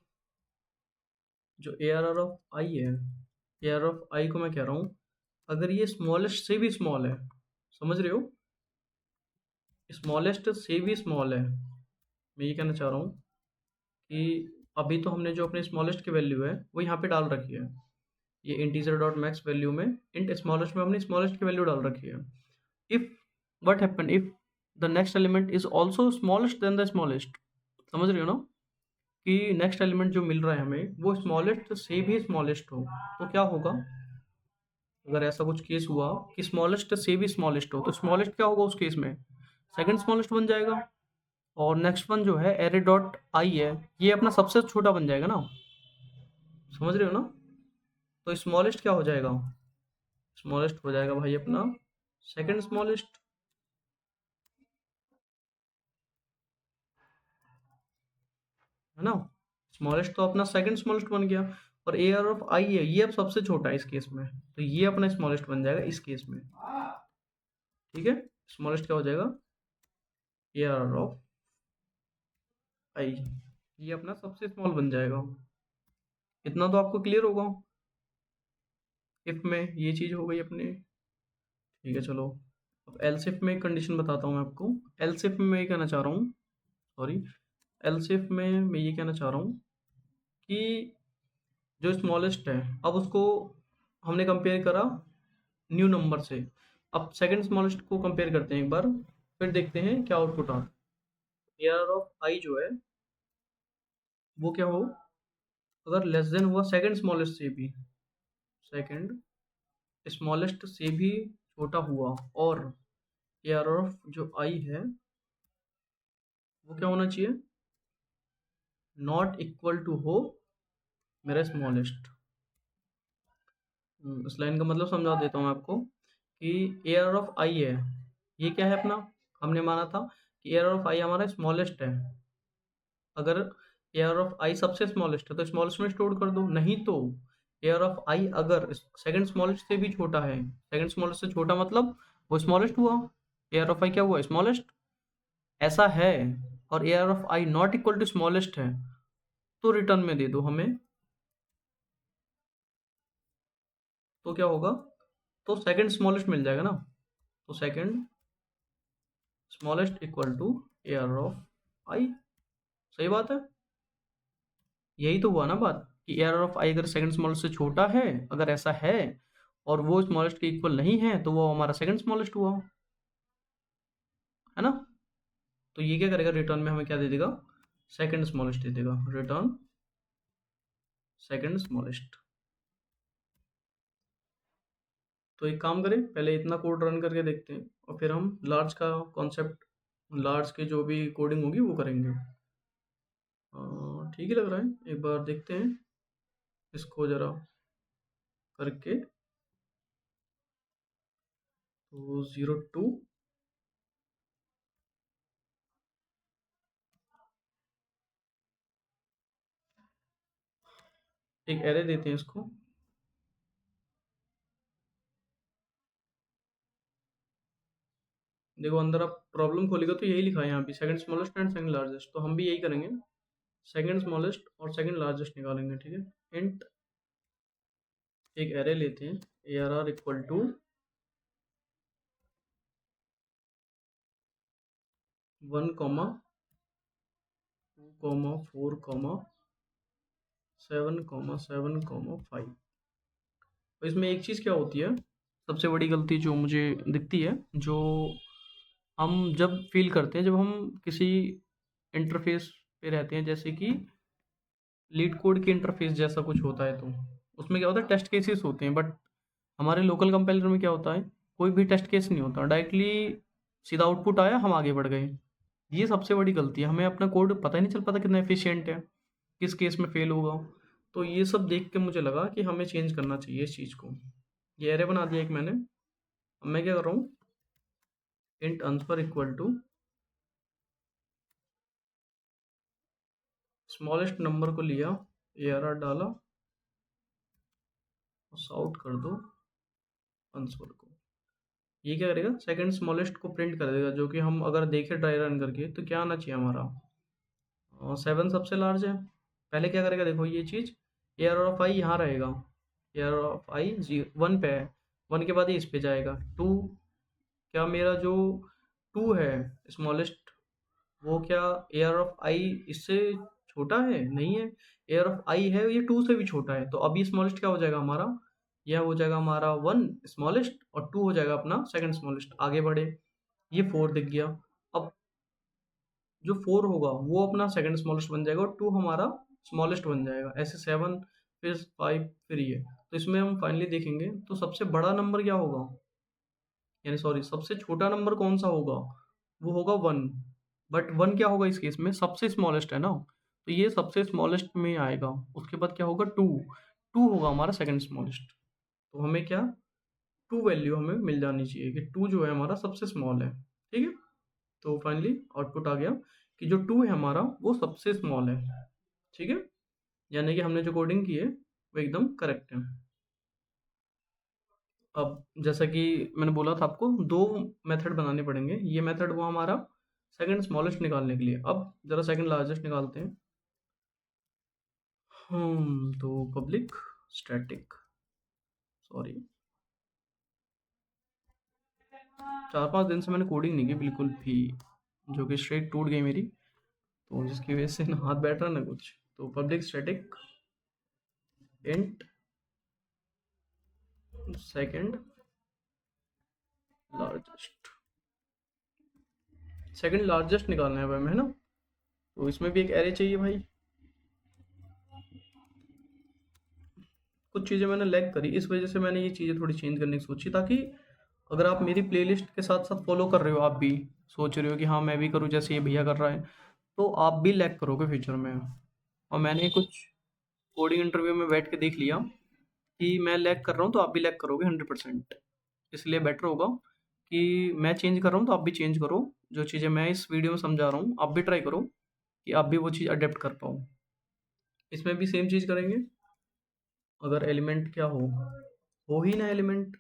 जो ए आर आर ऑफ आई है, ए आर ऑफ आई को मैं कह रहा हूँ अगर ये स्मॉलेस्ट से भी स्मॉल है, समझ रहे हो, स्मॉलेस्ट से भी स्मॉल है, मैं ये कहना चाह रहा हूँ कि अभी तो हमने जो अपने स्मॉलेस्ट की वैल्यू है वो यहाँ पे डाल रखी है, ये इंटीजर डॉट मैक्स वैल्यू में इंट स्मॉलेस्ट में हमने स्मॉलेस्ट की वैल्यू डाल रखी है। If what happen if the next element is also smallest than the smallest, समझ रहे हो ना, कि नेक्स्ट एलिमेंट जो मिल रहा है हमें वो स्मॉलेस्ट से भी स्मॉलेस्ट हो, तो क्या होगा, अगर ऐसा कुछ केस हुआ कि स्मॉलेस्ट से भी स्मॉलेस्ट हो तो स्मॉलेस्ट क्या होगा उस केस में, सेकंड स्मॉलेस्ट बन जाएगा, और नेक्स्ट वन जो है एरे डॉट आई है ये अपना सबसे छोटा बन जाएगा ना, समझ रहे हो ना, तो स्मॉलेस्ट क्या हो जाएगा, स्मॉलेस्ट हो जाएगा भाई अपना सेकंड स्मॉलेस्ट, है ना, स्मॉलेस्ट तो अपना सेकंड स्मॉलेस्ट बन गया, और ए आर ऑफ आई है ये अब सबसे छोटा है इस केस में, तो ये अपना स्मॉलेस्ट बन जाएगा इस केस में। ठीक है, स्मॉलेस्ट क्या हो जाएगा, ए आर ऑफ आई, ये अपना सबसे स्मॉल बन जाएगा। इतना तो आपको क्लियर होगा, इफ में ये चीज हो गई अपने। ठीक है चलो, अब एल्स इफ में एक कंडीशन बताता हूँ मैं आपको, एल्स इफ में मैं ये कहना चाह रहा हूँ, सॉरी, एल्स इफ में मैं ये कहना चाह रहा हूँ कि जो स्मॉलेस्ट है अब उसको हमने कंपेयर करा न्यू नंबर से, अब सेकंड स्मॉलेस्ट को कंपेयर करते हैं एक बार, फिर देखते हैं क्या आउटपुट आता है। ए आर ऑफ आई जो है वो क्या हो, अगर लेस देन हुआ सेकंड स्मॉलेस्ट से भी, सेकंड स्मॉलेस्ट से भी छोटा हुआ, और ए आर ऑफ जो आई है वो क्या होना चाहिए, नॉट इक्वल टू हो मेरा स्मॉलेस्ट। इस लाइन का मतलब समझा देता हूँ आपको कि ए आर ऑफ आई है ये क्या है अपना, हमने माना था कि ए आर ऑफ आई हमारा स्मॉलेस्ट है, अगर ए आर ऑफ आई सबसे स्मॉलेस्ट है तो स्मॉलेस्ट में स्टोर कर दो, नहीं तो ए आर ऑफ आई अगर सेकंड स्मॉलेस्ट से भी छोटा है, सेकंड स्मॉलेस्ट से छोटा मतलब वो स्मॉलेस्ट हुआ, ए आर ऑफ आई क्या हुआ, स्मॉलेस्ट, ऐसा है, और a are of i not equal to smallest है तो रिटर्न में दे दो हमें, तो क्या होगा, तो सेकंड स्मॉलेस्ट मिल जाएगा ना, तो second smallest equal to A R of i, सही बात है, यही तो हुआ ना बात कि ए आर ऑफ आई अगर सेकंड स्मॉलेस्ट से छोटा है, अगर ऐसा है और वो स्मॉलेस्ट के इक्वल नहीं है तो वो हमारा सेकंड स्मॉलेस्ट हुआ, है ना। तो ये क्या करेगा, रिटर्न में हमें क्या दे देगा, सेकंड स्मॉलेस्ट दे देगा, रिटर्न सेकंड स्मॉलेस्ट। तो एक काम करें, पहले इतना कोड रन करके देखते हैं और फिर हम लार्ज का कॉन्सेप्ट, लार्ज की जो भी कोडिंग होगी वो करेंगे। ठीक ही लग रहा है, एक बार देखते हैं इसको ज़रा करके। तो 02 एक एरे देते हैं इसको। देखो अंदर आप प्रॉब्लम खोलेगा तो यही लिखा है यहाँ पे, second smallest and second largest, तो हम भी यही करेंगे, सेकंड स्मॉलेस्ट और सेकंड लार्जेस्ट निकालेंगे, ठीक है। इंट एक एरे लेते हैं, ARR इक्वल टू 1, 2, 4, 7, 7, 5। तो इसमें एक चीज़ क्या होती है, सबसे बड़ी गलती जो मुझे दिखती है, जो हम जब फील करते हैं, जब हम किसी इंटरफेस पे रहते हैं, जैसे कि लीड कोड की इंटरफेस जैसा कुछ होता है, तो उसमें क्या होता है, टेस्ट केसेस होते हैं, बट हमारे लोकल कंपाइलर में क्या होता है, कोई भी टेस्ट केस नहीं होता, डायरेक्टली सीधा आउटपुट आया, हम आगे बढ़ गए। ये सबसे बड़ी गलती है, हमें अपना कोड पता ही नहीं चल पाता कितना एफिशिएंट है, किस केस में फेल होगा। तो ये सब देख के मुझे लगा कि हमें चेंज करना चाहिए इस चीज़ को। ये एरे बना दिया एक मैंने। अब मैं क्या कर रहा हूँ, int answer equal to smallest number को लिया, ARR डाला, आउट कर दो आंसर को। ये क्या करेगा, सेकंड स्मॉलेस्ट को प्रिंट कर देगा, जो कि हम अगर देखें ट्राई रन करके तो क्या आना चाहिए हमारा, 7 सबसे लार्ज है। पहले क्या करेगा, देखो ये चीज़, ARR ऑफ आई यहाँ रहेगा, ARR ऑफ आई 1 पे है, 1 के बाद ये इस पे जाएगा 2। क्या मेरा जो 2 है स्मॉलेस्ट, वो क्या ARR ऑफ आई इससे छोटा है, नहीं है, ARR ऑफ आई है ये 2 से भी छोटा है, तो अभी स्मॉलेस्ट क्या हो जाएगा हमारा, यह हो जाएगा हमारा 1 स्मॉलेस्ट और 2 हो जाएगा अपना सेकंड स्मॉलेस्ट। आगे बढ़े, ये 4 दिख गया, अब जो 4 होगा वो अपना सेकंड स्मॉलेस्ट बन जाएगा और 2 हमारा स्मॉलेस्ट बन जाएगा, ऐसे 7 फिर 5 फिर ये। तो इसमें हम फाइनली देखेंगे तो सबसे बड़ा नंबर क्या होगा, यानी सॉरी सबसे छोटा नंबर कौन सा होगा, वो होगा 1। बट 1 क्या होगा इस केस में, सबसे स्मॉलेस्ट है ना, तो ये सबसे स्मॉलेस्ट में आएगा। उसके बाद क्या होगा, 2, 2 होगा हमारा सेकंड स्मॉलेस्ट। तो हमें क्या, 2 वैल्यू हमें मिल जानी चाहिए कि 2 जो है हमारा सबसे स्मॉल है, ठीक है। तो फाइनली आउटपुट आ गया कि जो 2 है हमारा वो सबसे स्मॉल है, ठीक है। यानी कि हमने जो कोडिंग की है वो एकदम करेक्ट है। अब जैसा कि मैंने बोला था आपको, 2 मेथड बनाने पड़ेंगे, ये मेथड वो हमारा सेकंड स्मॉलेस्ट निकालने के लिए। अब ज़रा सेकंड लार्जेस्ट निकालते हैं। तो पब्लिक स्टैटिक, सॉरी 4-5 दिन से मैंने कोडिंग नहीं की बिल्कुल भी, जो कि स्ट्रेट टूट गई मेरी, तो जिसकी वजह से ना हाथ बैठ रहा ना कुछ। तो public static int second largest, second largest निकालना है भाई हमें, है ना। तो इसमें भी एक एरे चाहिए भाई। कुछ चीज़ें मैंने लैग करी, इस वजह से मैंने ये चीज़ें थोड़ी चेंज करने की सोची, ताकि अगर आप मेरी प्लेलिस्ट के साथ साथ फॉलो कर रहे हो, आप भी सोच रहे हो कि हाँ मैं भी करूँ जैसे ये भैया कर रहा है, तो आप भी लैग करोगे फ्यूचर में। और मैंने कुछ कोडिंग इंटरव्यू में बैठ के देख लिया कि मैं लैग कर रहा हूँ तो आप भी लैग करोगे 100%। इसलिए बेटर होगा कि मैं चेंज कर रहा हूँ तो आप भी चेंज करो, जो चीज़ें मैं इस वीडियो में समझा रहा हूँ आप भी ट्राई करो कि आप भी वो चीज़ अडेप्ट कर पाओ। इसमें भी सेम चीज़ करेंगे। अगर एलिमेंट क्या हो ही ना एलिमेंट,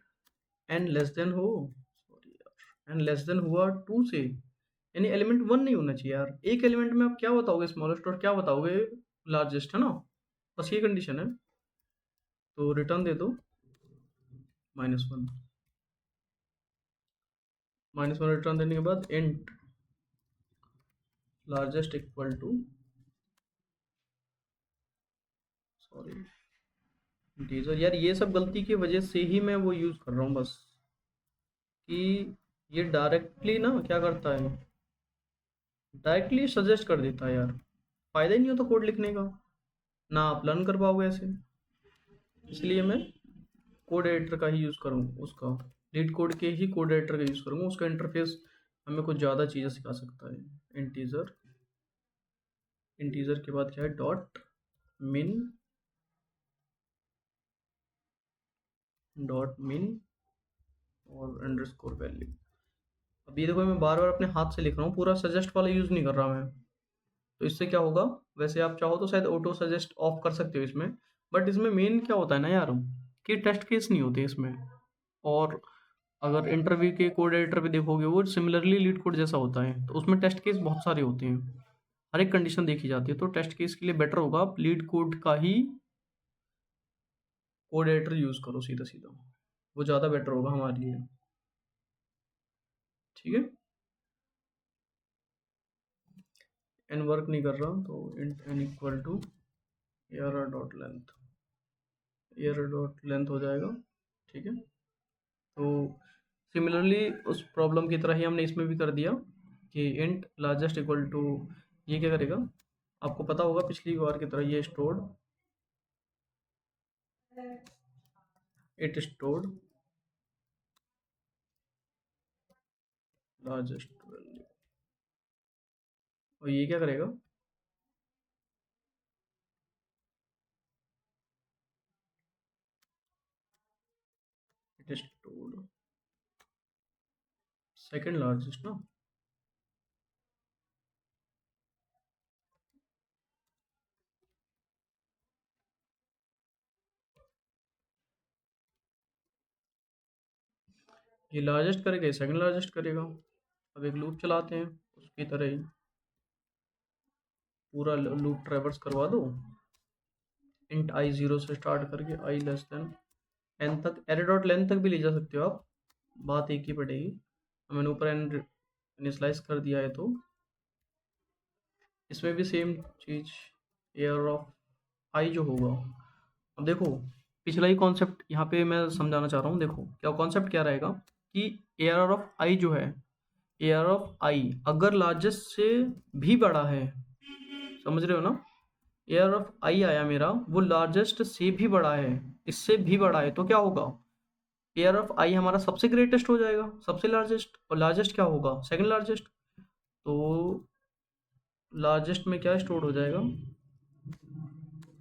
एन लेस देन हो, सॉरी यार, एन लेस देन हुआ 2 से, यानी एलिमेंट 1 नहीं होना चाहिए यार। एक एलिमेंट में आप क्या बताओगे स्मॉलेस्ट और क्या बताओगे लार्जेस्ट, है ना, बस ये कंडीशन है। तो रिटर्न दे दो -1, -1 रिटर्न देने के बाद int largest equal to, sorry integer, यार ये सब गलती की वजह से ही मैं वो यूज़ कर रहा हूँ बस, कि ये डायरेक्टली ना क्या करता है, डायरेक्टली सजेस्ट कर देता है यार, फ़ायदा ही नहीं होता कोड लिखने का, ना आप लर्न कर पाओगे ऐसे। इसलिए मैं कोड एडिटर का ही यूज़ करूँगा, उसका लीड कोड के ही कोड एडिटर का यूज़ करूँगा। उसका इंटरफेस हमें कुछ ज़्यादा चीज़ें सिखा सकता है। इंटीजर, इंटीजर के बाद क्या है, डॉट मिन, डॉट मिन और अंडरस्कोर वैल्यू। अब ये देखो मैं बार बार अपने हाथ से लिख रहा हूँ, पूरा सजेस्ट वाला यूज़ नहीं कर रहा मैं। तो इससे क्या होगा, वैसे आप चाहो तो शायद ऑटो सजेस्ट ऑफ कर सकते हो इसमें, बट इसमें मेन क्या होता है ना यार, कि टेस्ट केस नहीं होते इसमें। और अगर इंटरव्यू के कोड एडिटर पे देखोगे वो सिमिलरली लीड कोड जैसा होता है, तो उसमें टेस्ट केस बहुत सारे होते हैं, हर एक कंडीशन देखी जाती है। तो टेस्ट केस के लिए बेटर होगा आप लीड कोड का ही कोड एडिटर यूज़ करो सीधा सीधा, वो ज़्यादा बेटर होगा हमारे लिए। ठीक है, एन वर्क नहीं कर रहा तो int n equal to array dot length, array dot length हो जाएगा। ठीक है, तो सिमिलरली उस प्रॉब्लम की तरह ही हमने इसमें भी कर दिया कि इंट लार्जेस्ट इक्वल टू, ये क्या करेगा, आपको पता होगा पिछली बार की तरह ये stored, it stored largest value, और ये क्या करेगा, इट स्टोर्ड सेकंड लार्जेस्ट ना। ये लार्जेस्ट करेगा, ये सेकंड लार्जेस्ट करेगा। अब एक लूप चलाते हैं उसकी तरह ही, पूरा लूप ट्रेवर्स करवा दो, इंट आई जीरो से स्टार्ट करके आई लेस देन एन तक, एरे डॉट लेंथ तक भी ले जा सकते हो आप, बात एक ही पड़ेगी। मैंने ऊपर एन इनिशलाइज कर दिया है, तो इसमें भी सेम चीज़, एयर ऑफ आई जो होगा। अब देखो पिछला ही कॉन्सेप्ट यहाँ पे मैं समझाना चाह रहा हूँ। देखो क्या कॉन्सेप्ट क्या रहेगा, कि एयर ऑफ आई जो है, एयर ऑफ आई अगर लार्जेस्ट से भी बड़ा है, समझ रहे हो ना, एयर ऑफ आई आया मेरा, वो लार्जेस्ट से भी बड़ा है, इससे भी बड़ा है, तो क्या होगा, एयर ऑफ आई हमारा सबसे ग्रेटेस्ट हो जाएगा, सबसे लार्जेस्ट, और लार्जेस्ट क्या होगा, सेकंड लार्जेस्ट। तो लार्जेस्ट में क्या स्टोर हो जाएगा,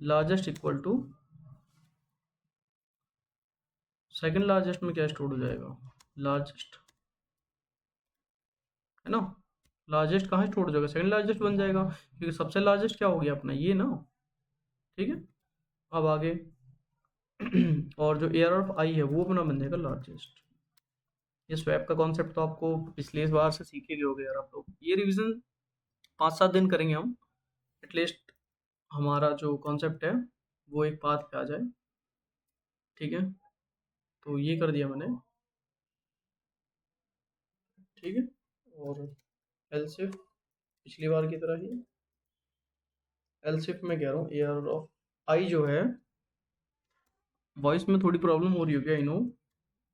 largest equal to second largest में क्या स्टोर हो जाएगा, लार्जेस्ट, है ना, लार्जेस्ट कहाँ स्टोर हो जाएगा, सेकंड लार्जेस्ट बन जाएगा, क्योंकि सबसे लार्जेस्ट क्या हो गया अपना ये ना। ठीक है, अब आगे और जो एयर ऑफ आई है वो अपना बन जाएगा लार्जेस्ट। ये स्वैप का कॉन्सेप्ट तो आपको पिछले बार से सीखे गए हो गए यार आप लोग, ये रिवीजन 5-7 दिन करेंगे हम एटलीस्ट, हमारा जो कॉन्सेप्ट है वो एक पाथ पे आ जाए। ठीक है, तो ये कर दिया मैंने। ठीक है, और एलसिफ पिछली बार की तरह ही, एलसिफ में कह रहा हूँ एयर ऑफ आई जो है, वॉइस में थोड़ी प्रॉब्लम हो रही हो क्या, आई नो,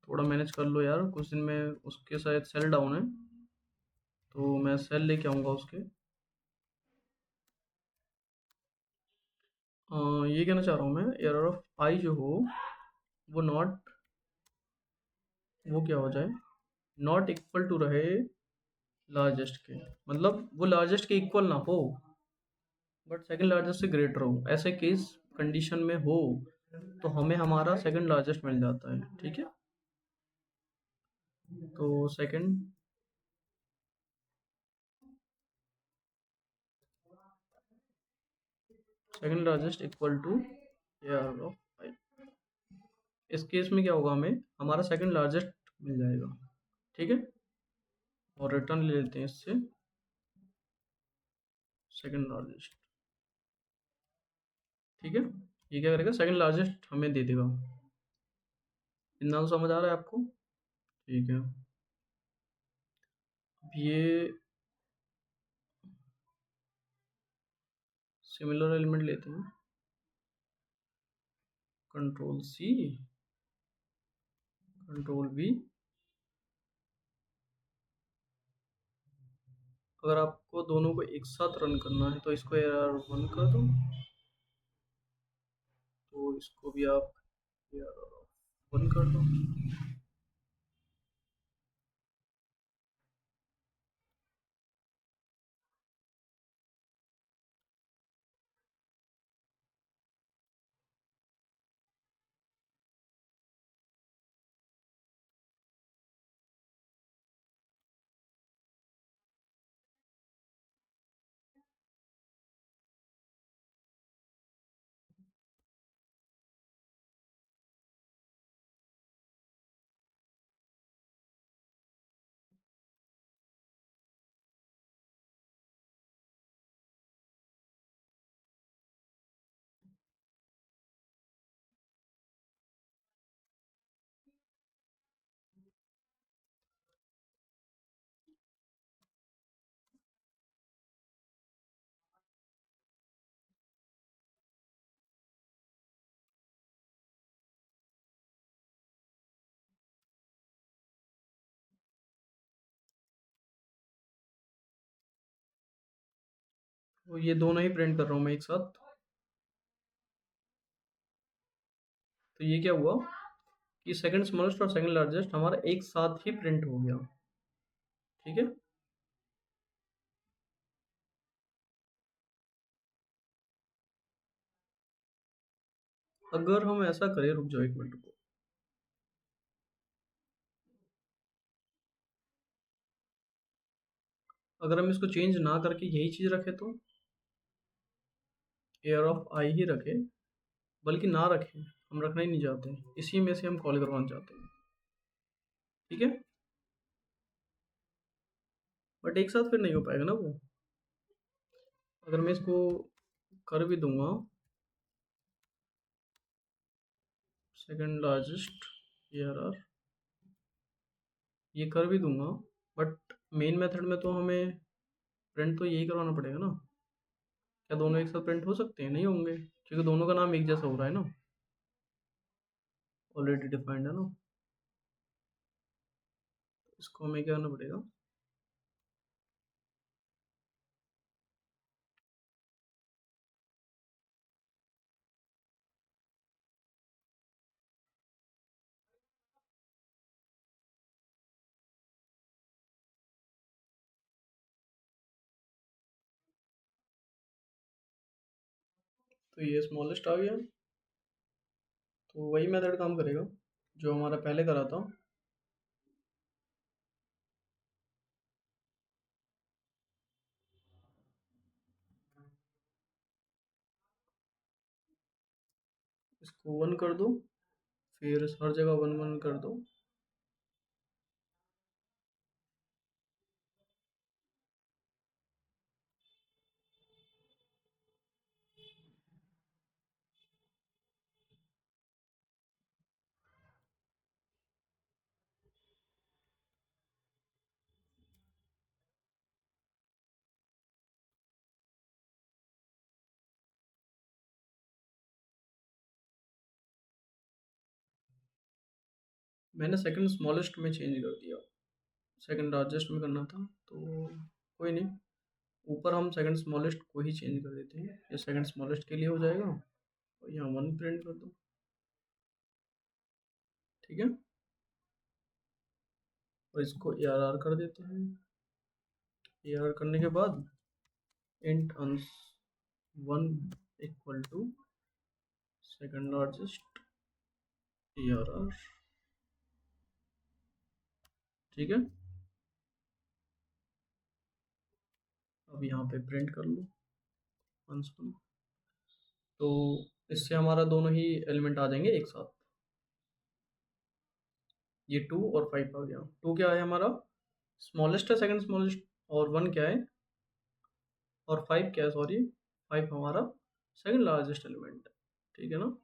थोड़ा मैनेज कर लो यार, कुछ दिन में उसके शायद सेल डाउन है, तो मैं सेल लेके आऊँगा उसके। ये कहना चाह रहा हूँ मैं, एरर ऑफ आई जो हो वो नॉट, वो क्या हो जाए, नॉट इक्वल टू रहे लार्जेस्ट के, मतलब वो लार्जेस्ट के इक्वल ना हो बट सेकंड लार्जेस्ट से ग्रेटर हो, ऐसे केस कंडीशन में हो तो हमें हमारा सेकंड लार्जेस्ट मिल जाता है। ठीक है, तो second largest equal to arr of i, इस केस में क्या होगा, हमें हमारा सेकंड लार्जेस्ट मिल जाएगा। ठीक है, और रिटर्न ले लेते हैं इससे सेकंड लार्जेस्ट। ठीक है, ये क्या करेगा, सेकंड लार्जेस्ट हमें दे देगा। इतना तो समझ आ रहा है आपको। ठीक है, अब ये सिमिलर एलिमेंट लेते हैं, कंट्रोल सी, कंट्रोल वी, अगर आपको दोनों को एक साथ रन करना है तो इसको यार 1 कर दो, तो इसको भी आप यार 1 कर दो। तो ये दोनों ही प्रिंट कर रहा हूँ मैं एक साथ। तो ये क्या हुआ कि सेकंड स्मॉलेस्ट और सेकंड लार्जेस्ट हमारा एक साथ ही प्रिंट हो गया। ठीक है। अगर हम ऐसा करें, रुक जाओ 1 मिनट को, अगर हम इसको चेंज ना करके यही चीज़ रखें तो एयर ऑफ आई ही रखें, बल्कि ना रखें, हम रखना ही नहीं चाहते, इसी में से हम कॉल करवाना चाहते हैं। ठीक है। बट एक साथ फिर नहीं हो पाएगा ना वो। अगर मैं इसको कर भी दूंगा सेकंड लार्जेस्ट एयर आर, ये कर भी दूंगा, बट मेन मेथड में तो हमें प्रिंट तो यही करवाना पड़ेगा ना। क्या दोनों एक साथ प्रिंट हो सकते हैं? नहीं होंगे, क्योंकि दोनों का नाम एक जैसा हो रहा है ना, ऑलरेडी डिफाइंड है ना। इसको हमें क्या करना पड़ेगा, तो ये स्मॉलेस्ट आ गया, तो वही मेथड काम करेगा जो हमारा पहले करा था। इसको 1 कर दो, फिर हर जगह 1 1 कर दो। मैंने सेकंड स्मॉलेस्ट में चेंज कर दिया, सेकंड लार्जेस्ट में करना था, तो कोई नहीं, ऊपर हम सेकंड स्मॉलेस्ट को ही चेंज कर देते हैं, ये सेकंड स्मॉलेस्ट के लिए हो जाएगा, और यहाँ 1 प्रिंट कर दो। ठीक है। और इसको ए आर आर कर देते हैं। ए आर आर करने के बाद int ans 1 equal to second largest A R R. ठीक है। अब यहाँ पे प्रिंट कर लो अंस 1, तो इससे हमारा दोनों ही एलिमेंट आ जाएंगे एक साथ। ये 2 और 5 आ गया। 2 क्या है हमारा, स्मॉलेस्ट है सेकंड स्मॉलेस्ट, और 1 क्या है, और 5 क्या है, सॉरी 5 हमारा सेकंड लार्जेस्ट एलिमेंट है। ठीक है ना।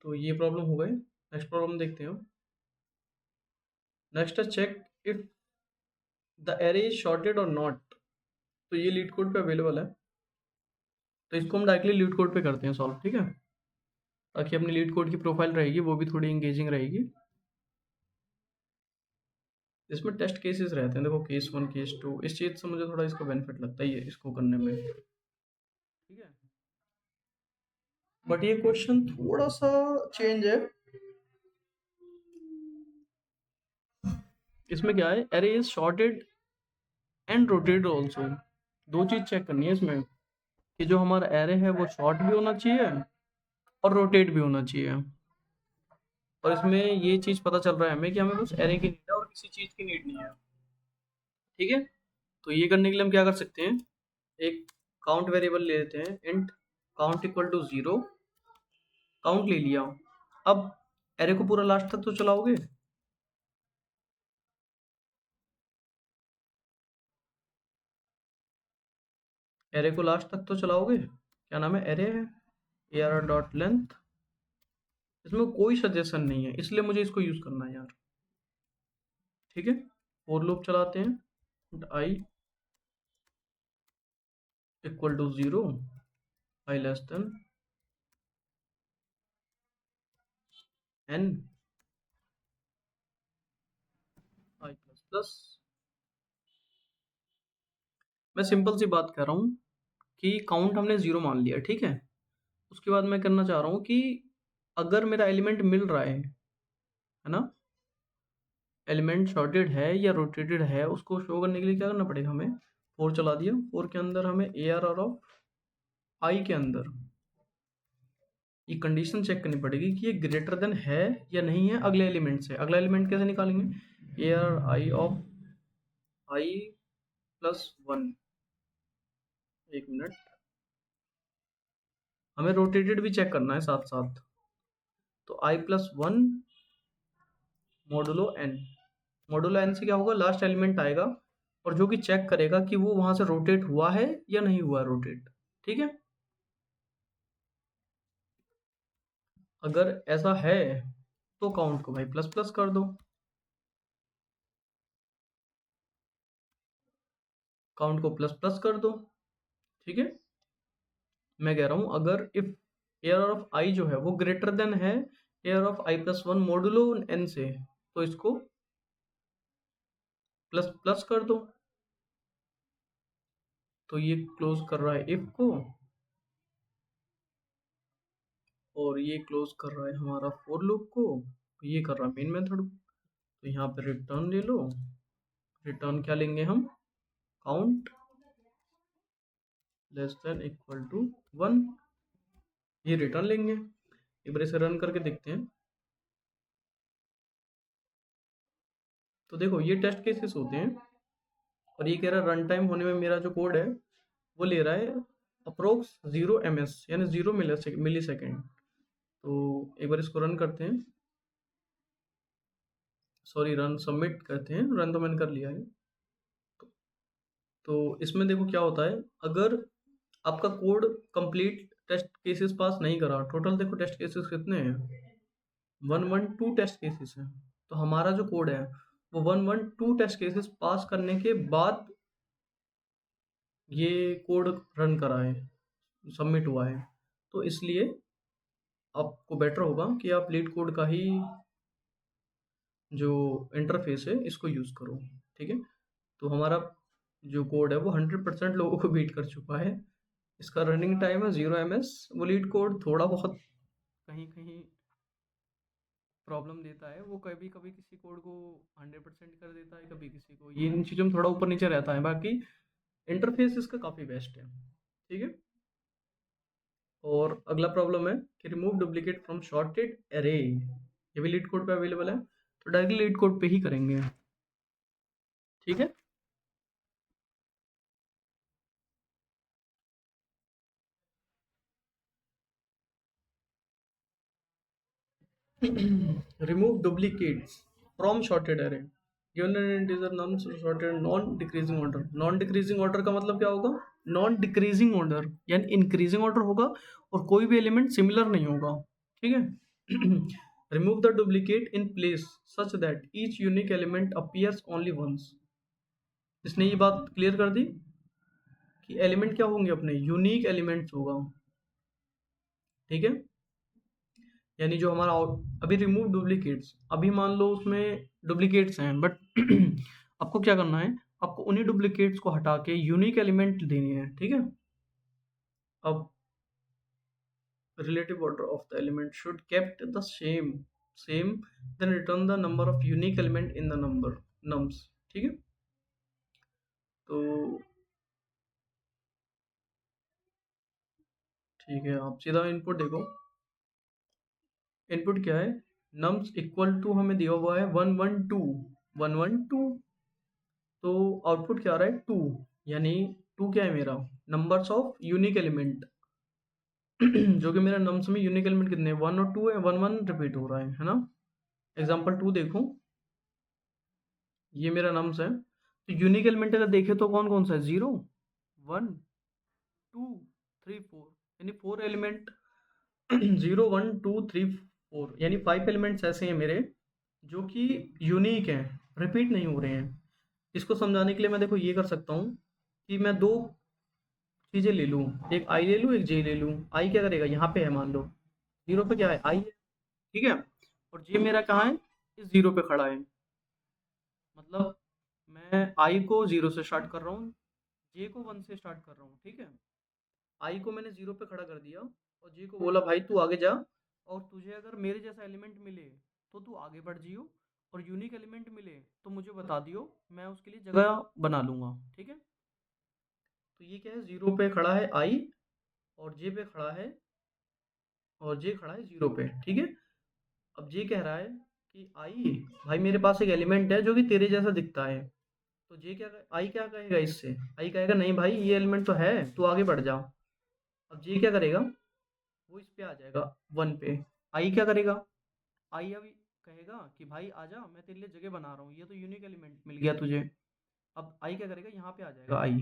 तो ये प्रॉब्लम हो गए। नेक्स्ट प्रॉब्लम देखते हैं। नेक्स्ट है check if the array is sorted और नॉट। तो ये लीड कोड पे अवेलेबल है, तो इसको हम डायरेक्टली लीड कोड पे करते हैं सॉल्व। ठीक है, ताकि अपनी लीड कोड की प्रोफाइल रहेगी वो भी थोड़ी इंगेजिंग रहेगी। इसमें टेस्ट केसेस रहते हैं, देखो केस 1 केस 2, इस चीज़ से मुझे थोड़ा इसका बेनिफिट लगता है ये इसको करने में, ठीक है। बट ये क्वेश्चन थोड़ा सा चेंज है। इसमें क्या है, array is shorted and rotated also. दो चीज चेक करनी है इसमें कि जो हमारा एरे है वो शॉर्ट भी होना चाहिए और रोटेट भी होना चाहिए। और इसमें ये चीज पता चल रहा है हमें कि हमें बस एरे की नीड है और किसी चीज की नीड नहीं है, ठीक है। तो ये करने के लिए हम क्या कर सकते हैं, एक काउंट वेरिएबल ले लेते हैं, int count equal to 0, count ले लिया। अब एरे को पूरा लास्ट तक तो चलाओगे, एरे को लास्ट तक तो चलाओगे, क्या नाम है, एरे है ar डॉट लेंथ। इसमें कोई सजेशन नहीं है इसलिए मुझे इसको यूज करना है यार, ठीक है। फॉर लूप चलाते हैं, i equal to 0, i less than n, i plus plus. मैं सिंपल सी बात कर रहा हूँ कि काउंट हमने 0 मान लिया, ठीक है। उसके बाद मैं करना चाह रहा हूँ कि अगर मेरा एलिमेंट मिल रहा है ना, एलिमेंट शॉर्टेड है या रोटेटेड है, उसको शो करने के लिए क्या करना पड़ेगा हमें, फोर चला दिया। फोर के अंदर हमें ए आर ऑफ आई के अंदर ये कंडीशन चेक करनी पड़ेगी कि ये ग्रेटर देन है या नहीं है अगले एलिमेंट से। अगला एलिमेंट कैसे निकालेंगे, A R I of i plus 1, एक मिनट, हमें रोटेटेड भी चेक करना है साथ साथ। तो i plus 1 modulo n, modulo n से क्या होगा, लास्ट एलिमेंट आएगा और जो कि चेक करेगा कि वो वहां से रोटेट हुआ है या नहीं हुआ रोटेट, ठीक है। अगर ऐसा है तो काउंट को भाई प्लस प्लस कर दो, काउंट को प्लस प्लस कर दो, ठीक है। मैं कह रहा हूं अगर इफ एयर ऑफ आई जो है वो ग्रेटर देन है array of i plus 1 modulo n से, तो इसको प्लस प्लस कर दो। तो ये क्लोज कर रहा है इफ को और ये क्लोज कर रहा है हमारा फॉर लूप को, ये कर रहा है मेन मेथड। तो यहाँ पे रिटर्न ले लो, रिटर्न क्या लेंगे हम, count less than equal to 1, ये रिटर्न लेंगे। एक बार इसे रन करके देखते हैं। तो देखो ये टेस्ट केसेस होते हैं और ये कह रहा है रन टाइम होने में मेरा जो कोड है वो ले रहा है अप्रोक्स 0 ms यानी 0 मिली सेकेंड। तो एक बार इसको रन करते हैं, सॉरी रन सबमिट करते हैं, रन तो मैंने कर लिया है। तो इसमें देखो क्या होता है, अगर आपका code complete test cases pass नहीं करा, टोटल देखो टेस्ट केसेस कितने हैं, 112 टेस्ट केसेस हैं। तो हमारा जो कोड है वो 112 टेस्ट केसेस पास करने के बाद ये कोड रन करा है, सबमिट हुआ है। तो इसलिए आपको बेटर होगा कि आप लीड कोड का ही जो इंटरफेस है इसको यूज़ करो, ठीक है। तो हमारा जो कोड है वो 100% लोगों को बीट कर चुका है। इसका रनिंग टाइम है 0 ms। वो लीड कोड थोड़ा बहुत कहीं कहीं प्रॉब्लम देता है, वो कभी कभी किसी कोड को 100% कर देता है, कभी किसी को, ये इन चीज़ों में थोड़ा ऊपर नीचे रहता है। बाकी इंटरफेस इसका काफ़ी बेस्ट है, ठीक है। और अगला प्रॉब्लम है कि remove duplicate from shorted array, ये भी लीड कोड पे अवेलेबल है। तो डायरेक्टली लीड कोड पे ही करेंगे, ठीक है। remove duplicates from sorted array given an integer num sorted non decreasing order। Non decreasing order का मतलब क्या होगा, नॉन डिक्रीजिंग ऑर्डर यानी इंक्रीजिंग ऑर्डर होगा और कोई भी एलिमेंट सिमिलर नहीं होगा, ठीक है। Remove the duplicate in place such that each unique element appears only once. इसने ये बात क्लियर कर दी कि एलिमेंट क्या होंगे, अपने यूनिक एलिमेंट्स होगा, ठीक है। यानी जो हमारा अभी रिमूव डुप्लीकेट्स, अभी मान लो उसमें डुप्लीकेट्स हैं बट आपको क्या करना है, आपको उन्हीं डुप्लीकेट्स को हटा के यूनिक एलिमेंट देने हैं, ठीक है। अब relative order of the element should kept the same, then return the number of unique element in the nums, ठीक है। तो ठीक है, आप सीधा इनपुट देखो, इनपुट क्या है, nums इक्वल टू हमें दिया हुआ है 112, तो आउटपुट क्या आ रहा है 2, यानी 2 क्या है मेरा, नंबर्स ऑफ यूनिक एलिमेंट जो कि मेरा नम्स में यूनिक एलिमेंट कितने हैं, 1 और 2 है, 1 रिपीट हो रहा है ना। एग्जाम्पल 2 देखो, ये मेरा नम्स है, तो यूनिक एलिमेंट अगर देखे तो कौन कौन सा है, 0 1 2 3 4, यानी 4 एलिमेंट 0 1 2 3 4, यानी 5 एलिमेंट्स ऐसे हैं मेरे जो कि यूनिक हैं, रिपीट नहीं हो रहे हैं। इसको समझाने के लिए मैं देखो ये कर सकता हूँ कि मैं दो चीज़ें ले लूँ, एक आई ले लूँ, एक जे ले लूँ। आई क्या करेगा, यहाँ पे है, मान लो 0 पे क्या है, आई है, ठीक है। और जे मेरा कहाँ है, इस 0 पे खड़ा है, मतलब मैं आई को 0 से स्टार्ट कर रहा हूँ, जे को 1 से स्टार्ट कर रहा हूँ, ठीक है। आई को मैंने 0 पे खड़ा कर दिया और जे को बोला भाई तू आगे जा, और तुझे अगर मेरे जैसा एलिमेंट मिले तो तू आगे बढ़ जियो, और यूनिक एलिमेंट मिले तो मुझे बता दियो, मैं उसके लिए जगह बना लूँगा, ठीक है। तो ये क्या है, 0 पे खड़ा है आई, और जे पे खड़ा है, और जे खड़ा है 0 पे, ठीक है। अब जे कह रहा है कि आई भाई मेरे पास एक एलिमेंट है जो कि तेरे जैसा दिखता है, तो जे क्या आई क्या कहेगा इससे, आई कहेगा नहीं भाई ये एलिमेंट तो है, तू आगे बढ़ जा। अब जे क्या करेगा, वो इस पे आ जाएगा 1 पे। आई क्या करेगा, आई अभी कहेगा कि भाई आजा मैं तेरे लिए जगह बना रहा हूँ, ये तो यूनिक एलिमेंट मिल गया तुझे। अब आई क्या करेगा, यहाँ पे आ जाएगा आई,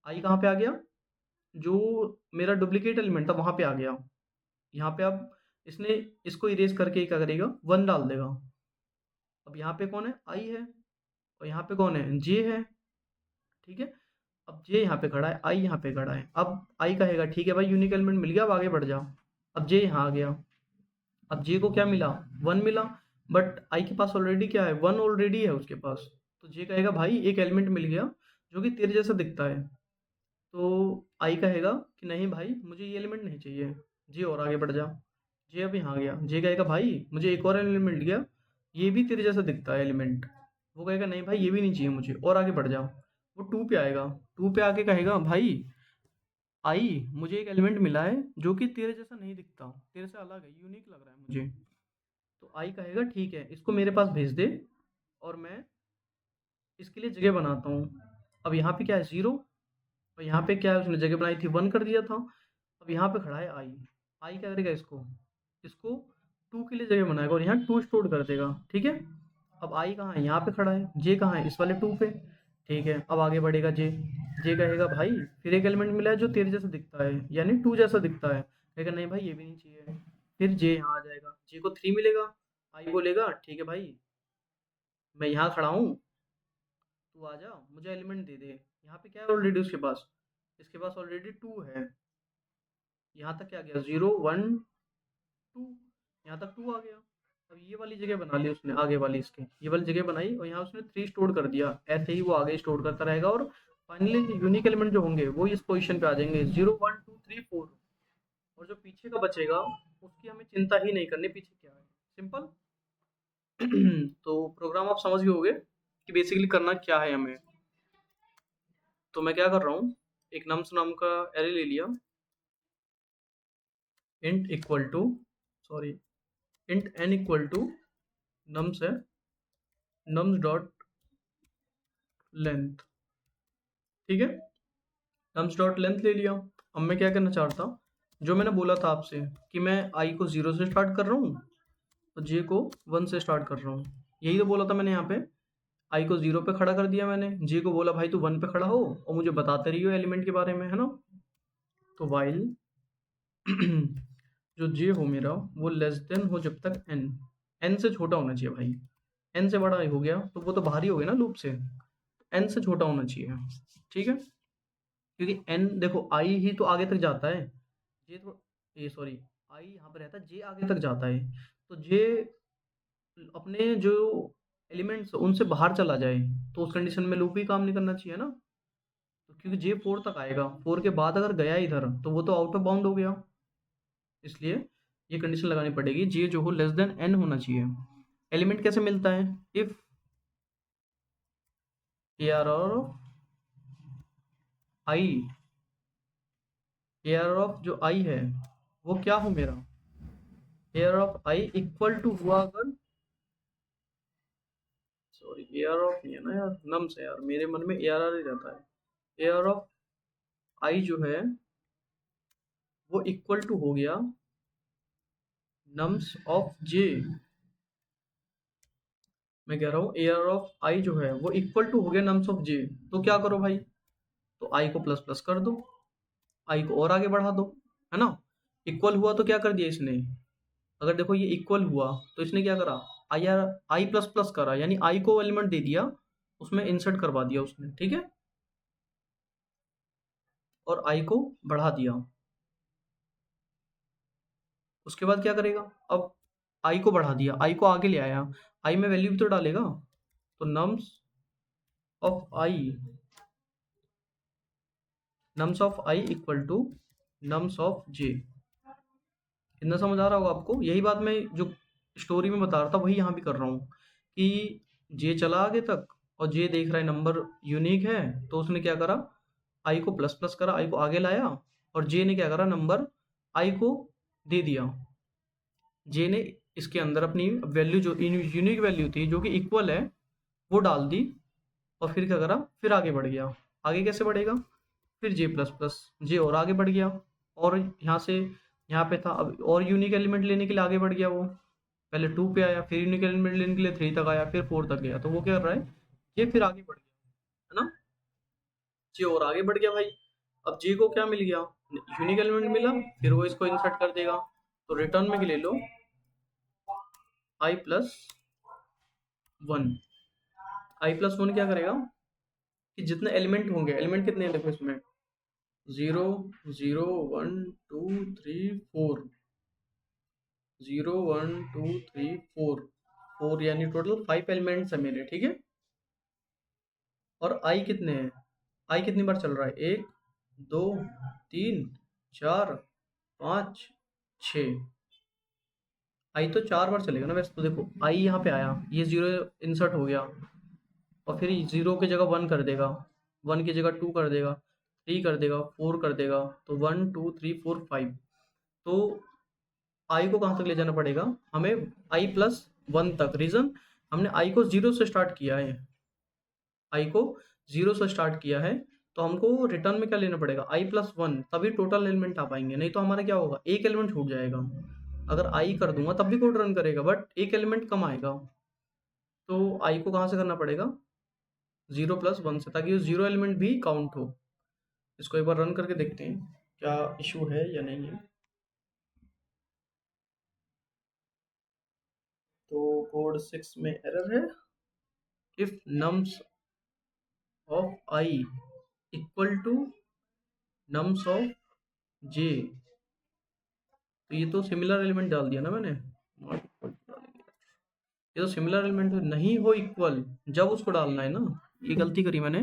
आई कहाँ पे आ गया, जो मेरा डुप्लीकेट एलिमेंट था वहाँ पे आ गया। यहाँ पे अब इसने इसको इरेज करके क्या करेगा, 1 डाल देगा। अब यहाँ पे कौन है, आई है, और यहाँ पे कौन है, जे है, ठीक है। अब जे यहाँ पे खड़ा है, आई यहाँ पे खड़ा है, अब आई कहेगा ठीक है भाई यूनिक एलिमेंट मिल गया, अब आगे बढ़ जा। अब जे यहाँ आ गया, अब जे को क्या मिला, 1 मिला, बट आई के पास ऑलरेडी क्या है, 1 ऑलरेडी है उसके पास। तो जे कहेगा भाई एक एलिमेंट मिल गया जो कि तेरे जैसा दिखता है, तो आई कहेगा कि नहीं भाई मुझे ये एलिमेंट नहीं चाहिए, जे और आगे बढ़ जा। जे अब यहाँ आ गया, जे कहेगा भाई मुझे एक और एलिमेंट मिल गया, ये भी तेरे जैसा दिखता है एलिमेंट, वो कहेगा नहीं भाई ये भी नहीं चाहिए मुझे, और आगे बढ़ जाओ। वो 2 पे आएगा, 2 पे आके कहेगा भाई आई मुझे एक एलिमेंट मिला है जो कि तेरे जैसा नहीं दिखता, तेरे से अलग है, यूनिक लग रहा है मुझे। तो आई कहेगा ठीक है इसको मेरे पास भेज दे, और मैं इसके लिए जगह बनाता हूँ। अब यहाँ पे क्या है, 0, और यहाँ पे क्या है, उसने जगह बनाई थी 1 कर दिया था। अब यहाँ पे खड़ा है आई, आई क्या करेगा, इसको इसको 2 के लिए जगह बनाएगा और यहाँ 2 स्टोर कर देगा, ठीक है। अब आई कहाँ है, यहाँ पे खड़ा है, जे कहाँ है, इस वाले 2 पे, ठीक है। अब आगे बढ़ेगा जे, जे कहेगा भाई फिर एक एलिमेंट मिला है जो तेरे जैसा दिखता है, यानी 2 जैसा दिखता है, कहेगा नहीं भाई ये भी नहीं चाहिए। फिर जे यहाँ आ जाएगा, जे को 3 मिलेगा, आई बोलेगा ठीक है भाई मैं यहाँ खड़ा हूँ, तू आ जा मुझे एलिमेंट दे दे। यहाँ पे क्या है ऑलरेडी उसके पास, इसके पास ऑलरेडी 2 है, यहाँ तक क्या गया, 0 1 2, यहाँ तक 2 आ गया। अब ये वाली जगह बना ली उसने, आगे वाली इसके ये वाली जगह बनाई, और यहाँ उसने 3 स्टोर कर दिया, ऐसे ही वो आगे स्टोर करता रहेगा, और फाइनली यूनिक एलिमेंट जो होंगे वो इस पोजीशन पे आ जाएंगे, 0 1 2 3 4। और जो पीछे का बचेगा उसकी हमें चिंता ही नहीं करनी, पीछे क्या है, सिंपल। तो प्रोग्राम आप समझ गए होंगे कि बेसिकली करना क्या है हमें। तो मैं क्या कर रहा हूँ, एक नम्स नाम का एरे ले लिया, int equal to sorry int n equal to nums है, नम्स डॉट लेंथ, ठीक है। नम्स डॉट लेंथ ले लिया। अब मैं क्या करना चाहता, जो मैंने बोला था आपसे कि मैं आई को 0 से स्टार्ट कर रहा हूँ और जे को 1 से स्टार्ट कर रहा हूँ, यही तो बोला था मैंने। यहाँ पे आई को 0 पे खड़ा कर दिया मैंने, जे को बोला भाई तू 1 पे खड़ा हो और मुझे बताते रहियो एलिमेंट के बारे में, है ना। तो वाइल जो जे हो मेरा वो लेस देन हो जब तक एन, एन से छोटा होना चाहिए भाई, एन से बड़ा हो गया तो वो तो बाहर ही हो गया ना लूप से, एन से छोटा होना चाहिए, ठीक है। क्योंकि एन देखो आई ही तो आगे तक जाता है, ये तो ये सॉरी आई यहाँ पे रहता है, जे आगे तक जाता है, तो जे अपने जो एलिमेंट्स उनसे बाहर चला जाए, तो उस कंडीशन में लूप ही काम नहीं करना चाहिए ना। तो क्योंकि जे 4 तक आएगा, 4 के बाद अगर गया इधर तो वो तो आउट ऑफ बाउंड हो गया, इसलिए ये कंडीशन लगानी पड़ेगी, जे जो हो लेस देन n होना चाहिए। एलिमेंट कैसे मिलता है? If ARR of i, ARR of जो आई है वो क्या हो मेरा, ARR of i equal to हुआ अगर, सॉरी ARR ऑफ नहीं है ना यार, नम्स है यार, मेरे मन में ARR ही रहता है। ARR ऑफ आई जो है वो इक्वल टू हो गया नम्स ऑफ जे। मैं कह रहा हूँ ARR ऑफ आई जो है वो इक्वल टू हो गया नम्स ऑफ जे। तो क्या करो भाई, तो आई को प्लस प्लस कर दो, आई को और आगे बढ़ा दो, है ना। इक्वल हुआ तो क्या कर दिया इसने, अगर देखो ये इक्वल हुआ तो इसने क्या करा, आई प्लस प्लस करा, यानी आई को एलिमेंट दे दिया, उसमें इंसर्ट करवा दिया उसने, ठीक है, और आई को बढ़ा दिया। उसके बाद क्या करेगा, अब आई को बढ़ा दिया, आई को आगे ले आया, आई में वैल्यू भी तो डालेगा, तो nums of i, nums of i equal to nums of j. इतना समझ आ रहा होगा आपको, यही बात मैं जो स्टोरी में बता रहा था वही यहाँ भी कर रहा हूँ, कि जे चला आगे तक और जे देख रहा है नंबर यूनिक है, तो उसने क्या करा, आई को प्लस प्लस करा, आई को आगे लाया, और जे ने क्या करा, नंबर आई को दे दिया, जे ने इसके अंदर अपनी वैल्यू जो यूनिक वैल्यू थी जो कि इक्वल है वो डाल दी, और फिर क्या करा, फिर आगे बढ़ गया। आगे कैसे बढ़ेगा, फिर जे प्लस प्लस, जे और आगे बढ़ गया, और यहाँ से यहाँ पे था, अब और यूनिक एलिमेंट लेने के लिए आगे बढ़ गया वो, पहले 2 पे आया, फिर यूनिक एलिमेंट लेने के लिए 3 तक आया, फिर 4 तक गया, तो वो क्या कर रहा है, ये फिर आगे बढ़ गया, है ना, जे और आगे बढ़ गया भाई। अब जे को क्या मिल गया, यूनिक एलिमेंट मिला, फिर वो इसको इंसर्ट कर देगा, तो रिटर्न में ले लो आई प्लस वन। आई प्लस वन क्या करेगा, कि जितने एलिमेंट होंगे, एलिमेंट कितने हैं देखो इसमें, 0 0 1 2 3 4, 0 1 2 3 4, 4 यानी टोटल 5 एलिमेंट्स है मेरे, ठीक है। और आई कितने हैं, आई कितनी बार चल रहा है, 1 2 3 4 5 6, आई तो 4 बार चलेगा ना वैसे तो, देखो आई यहाँ पे आया, ये 0 इंसर्ट हो गया, और फिर 0 की जगह 1 कर देगा, 1 की जगह 2 कर देगा, 3 कर देगा, 4 कर देगा, तो 1 2 3 4 5, तो आई को कहाँ तक ले जाना पड़ेगा हमें, आई प्लस वन तक। रीज़न, हमने आई को 0 से स्टार्ट किया है, आई को 0 से स्टार्ट किया है, तो हमको रिटर्न में क्या लेना पड़ेगा, आई प्लस वन, तभी टोटल एलिमेंट आ पाएंगे, नहीं तो हमारा क्या होगा, एक एलिमेंट छूट जाएगा। अगर आई कर दूंगा तब भी कोड रन करेगा, बट एक एलिमेंट कम आएगा, तो आई को कहाँ से करना पड़ेगा, 0 प्लस वन से, ताकि वो 0 एलिमेंट भी काउंट हो। इसको एक बार रन करके देखते हैं क्या इशू है या नहीं है। तो कोड 6 में एरर है, if nums of i equal to nums of j, तो ये तो सिमिलर एलिमेंट डाल दिया ना मैंने, नॉट इक्वल टू डालेंगे, ये तो सिमिलर एलिमेंट नहीं हो इक्वल, जब उसको डालना है ना, ये गलती करी मैंने,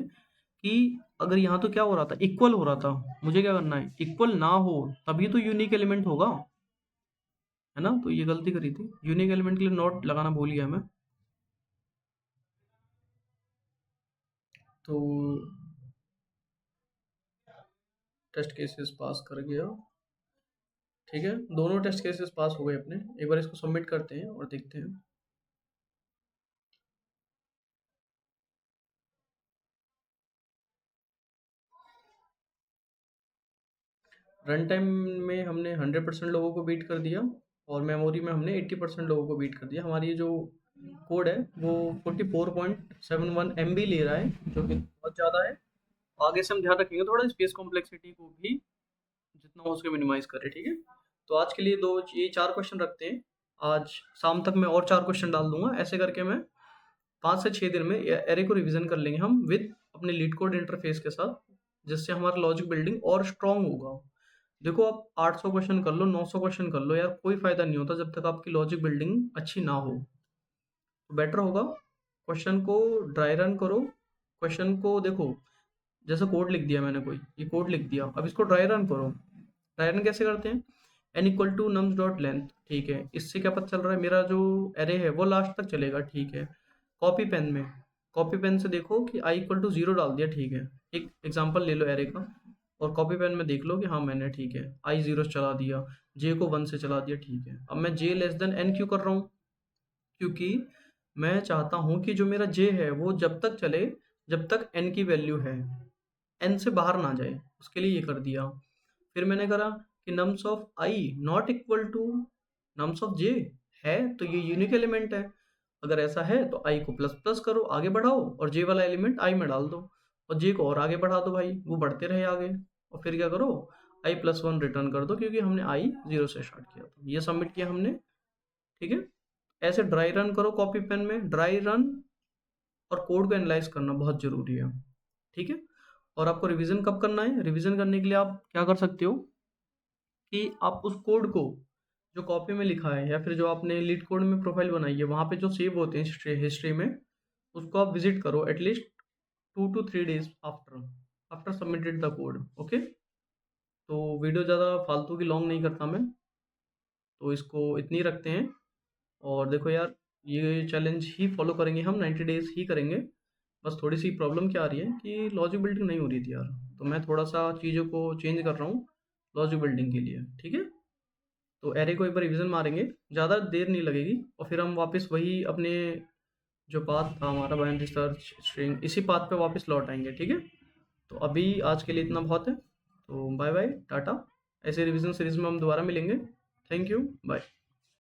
कि अगर यहाँ तो क्या हो रहा था, इक्वल हो रहा था, मुझे क्या करना है, इक्वल ना हो तभी तो यूनिक एलिमेंट होगा, है ना, तो ये गलती करी थी, यूनिक एलिमेंट के लिए नॉट लगाना भूल गया मैं। तो टेस्ट केसेस पास कर गया, ठीक है, दोनों टेस्ट केसेस पास हो गए अपने, एक बार इसको सबमिट करते हैं और देखते हैं। रन टाइम में हमने 100% लोगों को बीट कर दिया, और मेमोरी में हमने 80% लोगों को बीट कर दिया। हमारी ये जो कोड है वो 44.71 MB ले रहा है, जो कि बहुत ज़्यादा है। आगे से हम ध्यान रखेंगे थोड़ा स्पेस कॉम्प्लेक्सिटी को भी जितना हो सके मिनिमाइज करें, ठीक है। तो आज के लिए ये 4 क्वेश्चन रखते हैं, आज शाम तक मैं और 4 क्वेश्चन डाल दूंगा, ऐसे करके मैं 5 से 6 दिन में एरे को रिवीजन कर लेंगे हम विद अपने लीड कोड इंटरफेस के साथ, जिससे हमारा लॉजिक बिल्डिंग और स्ट्रॉन्ग होगा। देखो आप 800 क्वेश्चन कर लो, 900 क्वेश्चन कर लो यार, कोई फ़ायदा नहीं होता जब तक आपकी लॉजिक बिल्डिंग अच्छी ना हो। तो बेटर होगा क्वेश्चन को ड्राई रन करो, क्वेश्चन को देखो, जैसे कोड लिख दिया मैंने कोई, ये कोड लिख दिया, अब इसको ड्राई रन करो। ड्राई रन कैसे करते हैं? n equal to nums dot length, ठीक है, इससे क्या पता चल रहा है मेरा जो एरे है वो लास्ट तक चलेगा, ठीक है। कॉपी पेन में, कॉपी पेन से देखो कि i इक्वल टू 0 डाल दिया, ठीक है, एक एग्जांपल ले लो एरे का, और कॉपी पेन में देख लो कि हाँ मैंने, ठीक है, i 0 चला दिया, j को 1 से चला दिया, ठीक है। अब मैं j लेस देन n क्यों कर रहा हूँ? क्योंकि मैं चाहता हूँ कि जो मेरा j है वो जब तक चले जब तक n की वैल्यू है, n से बाहर ना जाए, उसके लिए ये कर दिया। फिर मैंने करा कि nums of i not equal to nums of j, है तो ये यूनिक एलिमेंट है, अगर ऐसा है तो i को प्लस प्लस करो, आगे बढ़ाओ, और j वाला एलिमेंट i में डाल दो, और j को और आगे बढ़ा दो भाई, वो बढ़ते रहे आगे, और फिर क्या करो, i प्लस 1 रिटर्न कर दो, क्योंकि हमने i 0 से स्टार्ट किया था, ये सबमिट किया हमने, ठीक है। ऐसे ड्राई रन करो, कॉपी पेन में ड्राई रन, और कोड को एनालाइज करना बहुत ज़रूरी है, ठीक है। और आपको रिवीजन कब करना है? रिवीजन करने के लिए आप क्या कर सकते हो कि आप उस कोड को जो कॉपी में लिखा है, या फिर जो आपने लीड कोड में प्रोफाइल बनाई है, वहाँ पे जो सेव होते हैं हिस्ट्री में, उसको आप विजिट करो at least 2 to 3 days after after submitted the code, okay. तो वीडियो ज़्यादा फालतू की लॉन्ग नहीं करता मैं, तो इसको इतनी रखते हैं। और देखो यार, ये चैलेंज ही फॉलो करेंगे हम, 90 days ही करेंगे। बस थोड़ी सी प्रॉब्लम क्या आ रही है कि लॉजिक बिल्डिंग नहीं हो रही थी यार, तो मैं थोड़ा सा चीज़ों को चेंज कर रहा हूँ लॉजिक बिल्डिंग के लिए, ठीक है। तो एरे को एक बार रिवीजन मारेंगे, ज़्यादा देर नहीं लगेगी, और फिर हम वापस वही अपने जो पाथ था हमारा बाइनरी सर्च स्ट्रिंग, इसी पाथ पे वापस लौट आएंगे, ठीक है। तो अभी आज के लिए इतना बहुत है, तो बाय बाय टाटा। ऐसे रिवीजन सीरीज में हम दोबारा मिलेंगे। Thank you, bye.